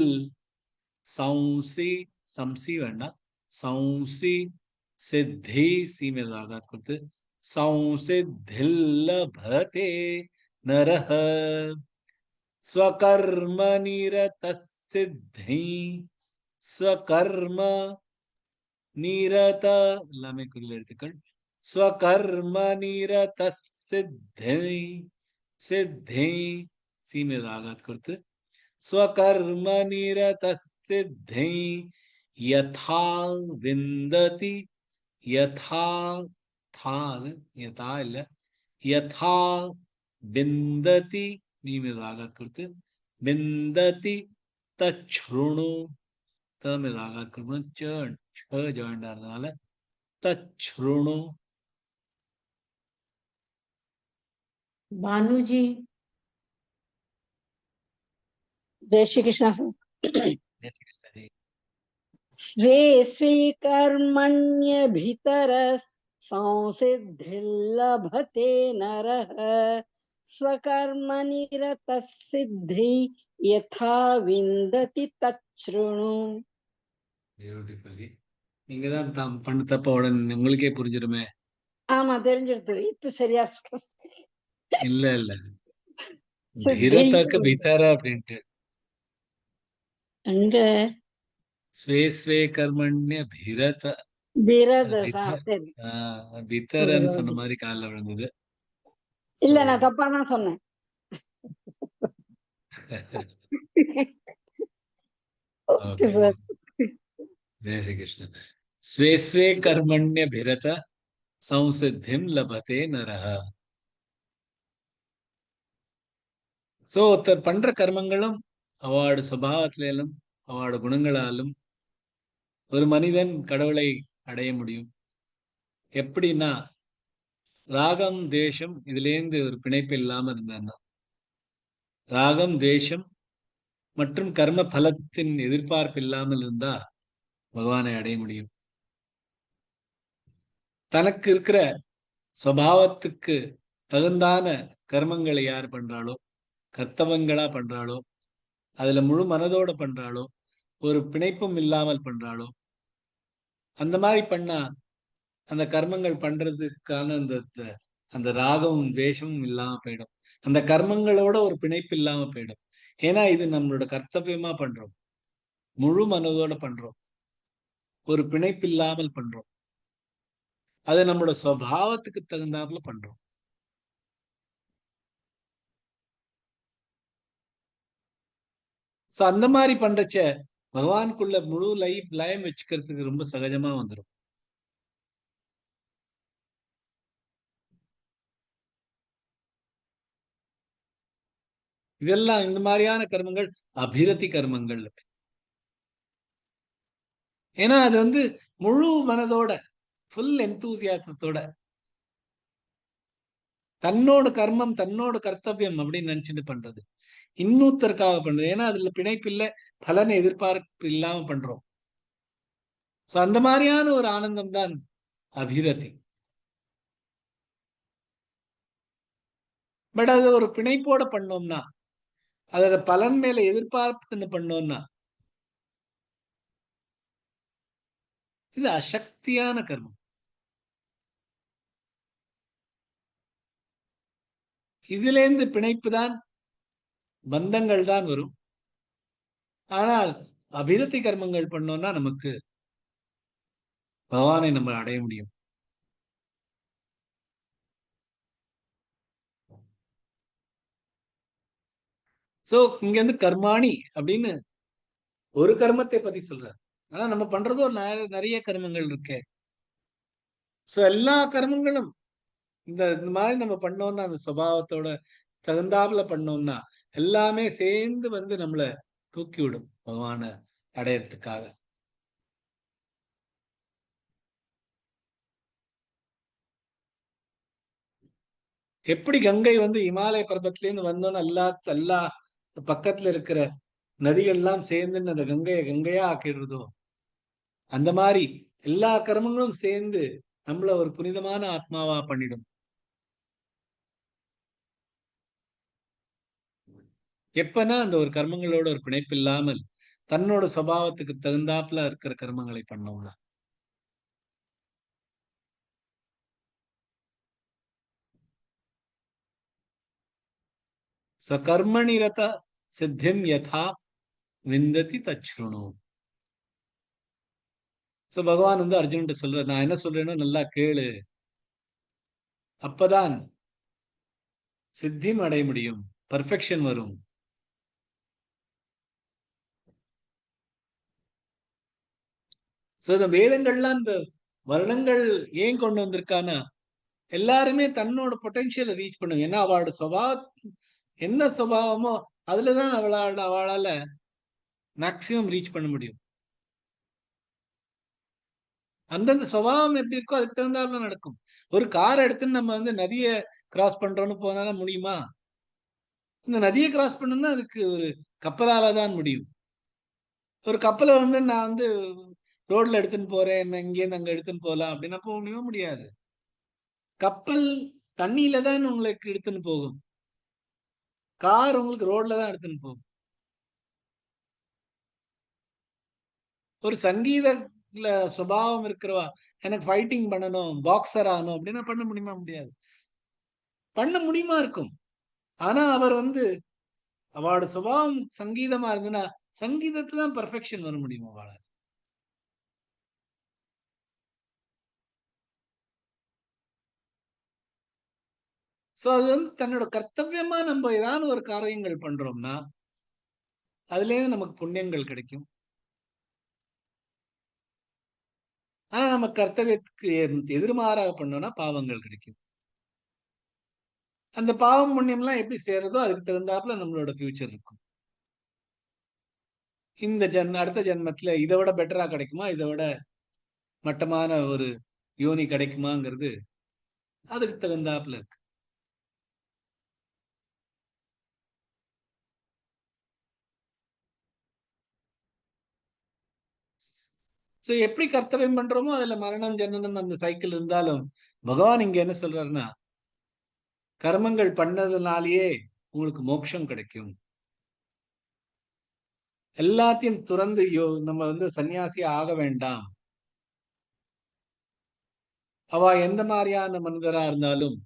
சம்சி வேண்டாம் சம்சி சித்தி சி மேல ராகாத் கொடுத்து சம்சித்தில் லபதே நரஹ ஸ்வகர்ம நிரத சித்தி ஸ்வகர்ம நிரத எல்லாமே குறில் எழுத்துக்கள். ஸ்வகர்ம நிரத சித்தி சித்தி சி மேல ராகாத் கொடுத்து ஸ்வகர்ம நிரத சித்தி யதா விந்ததி யதா யதா இல்ல யதா விந்ததி நீ மேல ராகாத் கொடுத்து விந்ததி தச்ருணு த மேல ராகாத் கொடுக்கணும். ச ஜாயிண்டா இருந்தனால தச்ருணு. भानुजी जय श्री कृष्ण सर। स्वे स्वे कर्मण्य भीतर संसिद्धिर्लभते नरः स्वकर्म निरत सिद्धि यथा विन्दति तच्छृणु. பியூட்டிஃபுல்லி. நீங்க தான் பண்ண தப்ப உடனே உங்களுக்கே புரிஞ்சிருமே. ஆமா தெரிஞ்சிருது. இது சரியா இல்ல இல்ல பீரதக்கு பீத்தர அப்படின்ட்டு அங்க ஸ்வே ஸ்வே கர்மண்ய பீரத பீத்தரன்னு சொன்ன மாதிரி காலில் விழுந்தது. இல்ல நான் தப்பா தான் சொன்னேன். ஜெய் ஸ்ரீ கிருஷ்ணன். ஸ்வே ஸ்வே கர்மண்ய பீரத சம்சித்திம் லபதே நரஹ. சோ ஒருத்தர் பண்ற கர்மங்களும் அவளோட சுபாவத்திலும் அவளோட குணங்களாலும் ஒரு மனிதன் கடவுளை அடைய முடியும். எப்படின்னா ராகம் தேசம் இதுலேருந்து ஒரு பிணைப்பு இல்லாம இருந்தான்னா ராகம் தேசம் மற்றும் கர்ம பலத்தின் எதிர்பார்ப்பு இல்லாமல் இருந்தா பகவானை அடைய முடியும். தனக்கு இருக்கிற சுபாவத்துக்கு தகுந்தான கர்மங்களை யார் பண்றாளோ கர்த்தவங்களா பண்றாளோ அதுல முழு மனதோட பண்றாளோ ஒரு பிணைப்பும் இல்லாமல் பண்றாளோ அந்த மாதிரி பண்ணா அந்த கர்மங்கள் பண்றதுக்கான அந்த ராகமும் வேஷமும் இல்லாம போயிடும். அந்த கர்மங்களோட ஒரு பிணைப்பு இல்லாம போயிடும். ஏன்னா இது நம்மளோட கர்த்தவியமா பண்றோம், முழு மனதோட பண்றோம், ஒரு பிணைப்பு இல்லாமல் பண்றோம், அது நம்மளோட சுபாவத்துக்கு தகுந்தாப்புல பண்றோம். சோ அந்த மாதிரி பண்றச்ச பகவானுக்குள்ள முழு லயம் வச்சுக்கிறதுக்கு ரொம்ப சகஜமா வந்துடும். இதெல்லாம் இந்த மாதிரியான கர்மங்கள் அபிரதி கர்மங்கள். ஏன்னா அது வந்து முழு மனதோட, ஃபுல் எந்தூசியாசத்தோட, தன்னோட கர்மம் தன்னோட கர்த்தவியம் அப்படின்னு நினைச்சிட்டு பண்றது, இன்னொருத்தருக்காக பண்றது. ஏன்னா அதுல பிணைப்பு இல்லை, பலனை எதிர்பார்ப்பு இல்லாம பண்றோம். சோ அந்த மாதிரியான ஒரு ஆனந்தம் தான் அபிரதி. பட் அது ஒரு பிணைப்போட பண்ணோம்னா, அதோட பலன் மேல எதிர்பார்ப்புன்னு பண்ணோம்னா, இது அசக்தியான கர்மம். இதுல இருந்து பிணைப்பு தான், பந்தங்கள் தான் வரும். ஆனால் அபிரதி கர்மங்கள் பண்ணோம்னா நமக்கு பகவானை நம்ம அடைய முடியும். சோ இங்க வந்து கர்மாணி அப்படின்னு ஒரு கர்மத்தை பத்தி சொல்றாரு. ஆனா நம்ம பண்றதோ நிறைய கர்மங்கள் இருக்கு. சோ எல்லா கர்மங்களும் இந்த மாதிரி நம்ம பண்ணோம்னா, அந்த சுபாவத்தோட தகுந்தாப்புல பண்ணோம்னா, எல்லாமே சேர்ந்து வந்து நம்மள தூக்கி விடும் பகவான அடையறதுக்காக. எப்படி கங்கை வந்து இமாலய பர்வத்திலேருந்து வந்தோன்னு எல்லா பக்கத்துல இருக்கிற நதிகள் எல்லாம் சேர்ந்து அந்த கங்கையை கங்கையா ஆக்கிடுறதோ, அந்த மாதிரி எல்லா கர்மங்களும் சேர்ந்து நம்மள ஒரு புனிதமான ஆத்மாவா பண்ணிடும். எப்பனா அந்த ஒரு கர்மங்களோட ஒரு பிணைப்பு இல்லாமல் தன்னோட சுபாவத்துக்கு தகுந்தாப்புல இருக்கிற கர்மங்களை பண்ணோம்னா. சகர்மணி ரத சித்திம் யதா விந்ததி தச்ருணு. சோ பகவான் வந்து அர்ஜுன்கிட்ட சொல்ற, நான் என்ன சொல்றேனோ நல்லா கேளு, அப்பதான் சித்திம் அடைய முடியும், பர்ஃபெக்ஷன் வரும். சோ இந்த வேதங்கள்லாம் இந்த வருணங்கள் ஏன் கொண்டு வந்திருக்கானா, எல்லாருமே தன்னோட பொட்டன்ஷியலை ரீச் பண்ணுங்க. ஏன்னா அவளோட சுபாவம் என்ன சுபாவமோ அதுலதான் அவளால மேக்சிமம் ரீச் பண்ண முடியும். அந்தந்த சுபாவம் எப்படி இருக்கோ அதுக்கு தகுந்தாப்புல நடக்கும். ஒரு கார் எடுத்துன்னு நம்ம வந்து நதியை கிராஸ் பண்றோம்னு போனா முடியுமா? இந்த நதியை கிராஸ் பண்ணணும்னா அதுக்கு ஒரு கப்பலால தான் முடியும். ஒரு கப்பலை வந்து நான் வந்து ரோட்ல எடுத்துன்னு போறேன், என்ன இங்கேருந்து அங்க எடுத்துன்னு போகலாம் அப்படின்னா போக முடியாது. கப்பல் தண்ணியில தான் உங்களுக்கு எடுத்துன்னு போகும். கார் உங்களுக்கு ரோட்ல தான் எடுத்துன்னு போகும். ஒரு சங்கீதத்துல சுபாவம் இருக்கிறவா எனக்கு ஃபைட்டிங் பண்ணணும், பாக்ஸர் ஆகணும் அப்படின்னா பண்ண முடியுமா? முடியாது. பண்ண முடியுமா இருக்கும். ஆனா அவர் வந்து அவளோட சுபாவம் சங்கீதமா இருந்ததுன்னா சங்கீதத்துல தான் பெர்ஃபெக்ஷன் வர முடியும் அவளால. சோ அது வந்து தன்னோட கர்த்தவியமா நம்ம ஏதாவது ஒரு காரியங்கள் பண்றோம்னா அதுல இருந்து நமக்கு புண்ணியங்கள் கிடைக்கும். ஆனா நம்ம கர்த்தவியத்துக்கு எதிர்மாறாக பண்ணோம்னா பாவங்கள் கிடைக்கும். அந்த பாவம் புண்ணியம் எல்லாம் எப்படி சேருதோ அதுக்கு தகுந்தாப்புல நம்மளோட ஃபியூச்சர் இருக்கும். இந்த அடுத்த ஜென்மத்துல இதை விட பெட்டரா கிடைக்குமா, இதை விட மட்டமான ஒரு யோனி கிடைக்குமாங்கிறது அதுக்கு தகுந்தாப்புல இருக்கு. சோ எப்படி கர்த்தவியம் பண்றோமோ அதுல மரணம் ஜனனம் அந்த சைக்கிள் இருந்தாலும் பகவான் இங்க என்ன சொல்றாருன்னா, கர்மங்கள் பண்ணதுனாலேயே உங்களுக்கு மோட்சம் கிடைக்கும். எல்லாத்தையும் துறந்து நம்ம வந்து சன்னியாசி ஆக வேண்டாம். அவ எந்த மாதிரியான மனிதரா இருந்தாலும்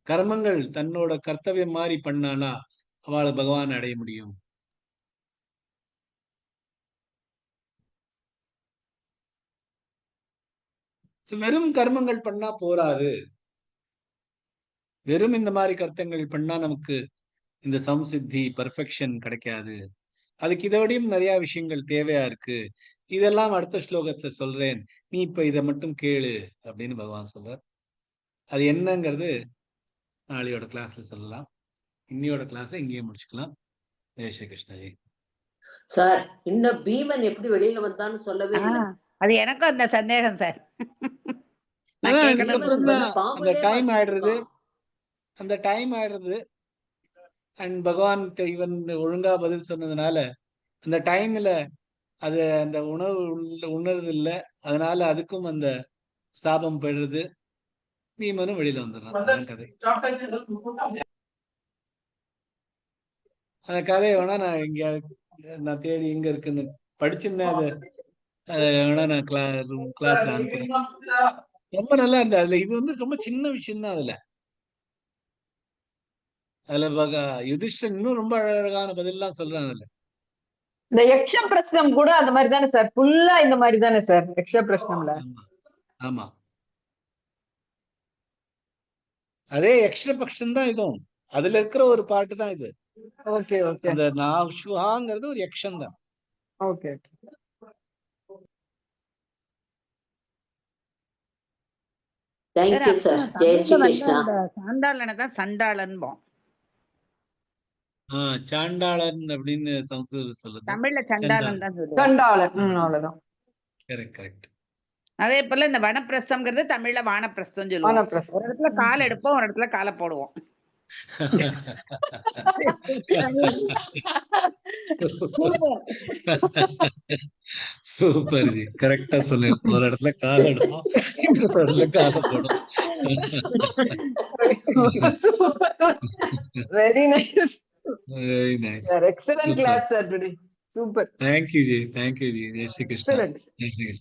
கர்மங்கள் தன்னோட கர்த்தவியம் மாதிரி பண்ணானா அவளை பகவான் அடைய முடியும். வெறும் கர்மங்கள் பண்ணா போராது. வெறும் இந்த மாதிரி கர்த்தங்கள் பண்ணா நமக்கு இந்த சம்சித்தி பர்ஃபெக்ஷன் கிடைக்காது. அதுக்கு இதோடையும் நிறைய விஷயங்கள் தேவையா இருக்கு. இதெல்லாம் அடுத்த ஸ்லோகத்துல சொல்றேன், நீ இப்ப இதை மட்டும் கேளு அப்படின்னு பகவான் சொல்றார். அது என்னங்கிறது நாளையோட கிளாஸ்ல சொல்லலாம். இன்னியோட கிளாஸை இங்கேயே முடிச்சுக்கலாம். ஜெய் ஸ்ரீ கிருஷ்ணஜி. சார் இன்னும் பீமன் எப்படி வெளியில வந்தான்னு சொல்லவே இல்லை. அது எனக்கும் அந்த சந்தேகம் சார். அதான் பீமன் இதுக்கப்புறம் தான் உள்ள அந்த பாம்புலயே டைம் ஆயிடுறது, மாட்டிக்கிட்டான். அந்த டைம் ஆயிடுறது. அண்ட் பகவான் இவன் ஒழுங்கா பதில் சொன்னதுனால அந்த டைம்ல அது அந்த உணவு உணர்றது இல்லை, அதனால அதுக்கும் அந்த சாபம் போயிடுறது. பீமனும் வெளியில வந்துடுறான். அதான் கதை. அந்த கதையை வேணா நான் இங்க நான் தேடி எங்க இருக்குன்னு படிச்சிருந்தேன். அதை வேணா நான் கிளாஸ்ல அனுப்புறேன். ரொம்ப நல்லா இருந்தது. அதுல இது வந்து ரொம்ப சின்ன விஷயம் தான். அதுல யுதிஷ்டன் இன்னும் ரொம்ப அழகான பதிலாம் சொல்றான். அதுல இந்த யக்ஷ பிரஷ்னம் கூட அந்த மாதிரி தானே சார்? ஃபுல்லா இந்த மாதிரி தானே சார் யக்ஷ பிரஷ்னம்ல? ஆமா ஆமா, அதே யக்ஷபக்ஷம் தான் இதுவும். அதுல இருக்கிற ஒரு பாட்டு தான் இது. ஓகே ஓகே அந்த நாஷுஹாங்கிறது ஒரு யக்ஷம் தான். Okay. Thank you sir. Jai Shri Krishna. சாண்டாளனை தான் சண்டாளன்போம். சாண்டாளன் அப்படின்னு சம்ஸ்கிருதம் சொல்லுது. தமிழ்ல சண்டாளன் தான் சொல்லுவோம். கண்டாளன். அவ்வளவுதான். Correct correct. அதே போல இந்த வனப்பிரஸ்தம்ங்கிறது தமிழ்ல வானப்பிரஸ்தம் சொல்லுவோம். வானப்பிரஸ்தம். ஒரு இடத்துல கால் எடுப்போம், ஒரு இடத்துல காலை போடுவோம். சூப்பர் ஜி, கரெக்டா சொல்லு. ஒரு இடத்துல கால் எடுப்போம், இன்னொரு இடத்துல காலை போடும். Very nice. Very nice. Excellent class sir today. Super. Thank you ji, thank you ji. Jai Shri Krishna. Excellent. Jai Shri Krishna.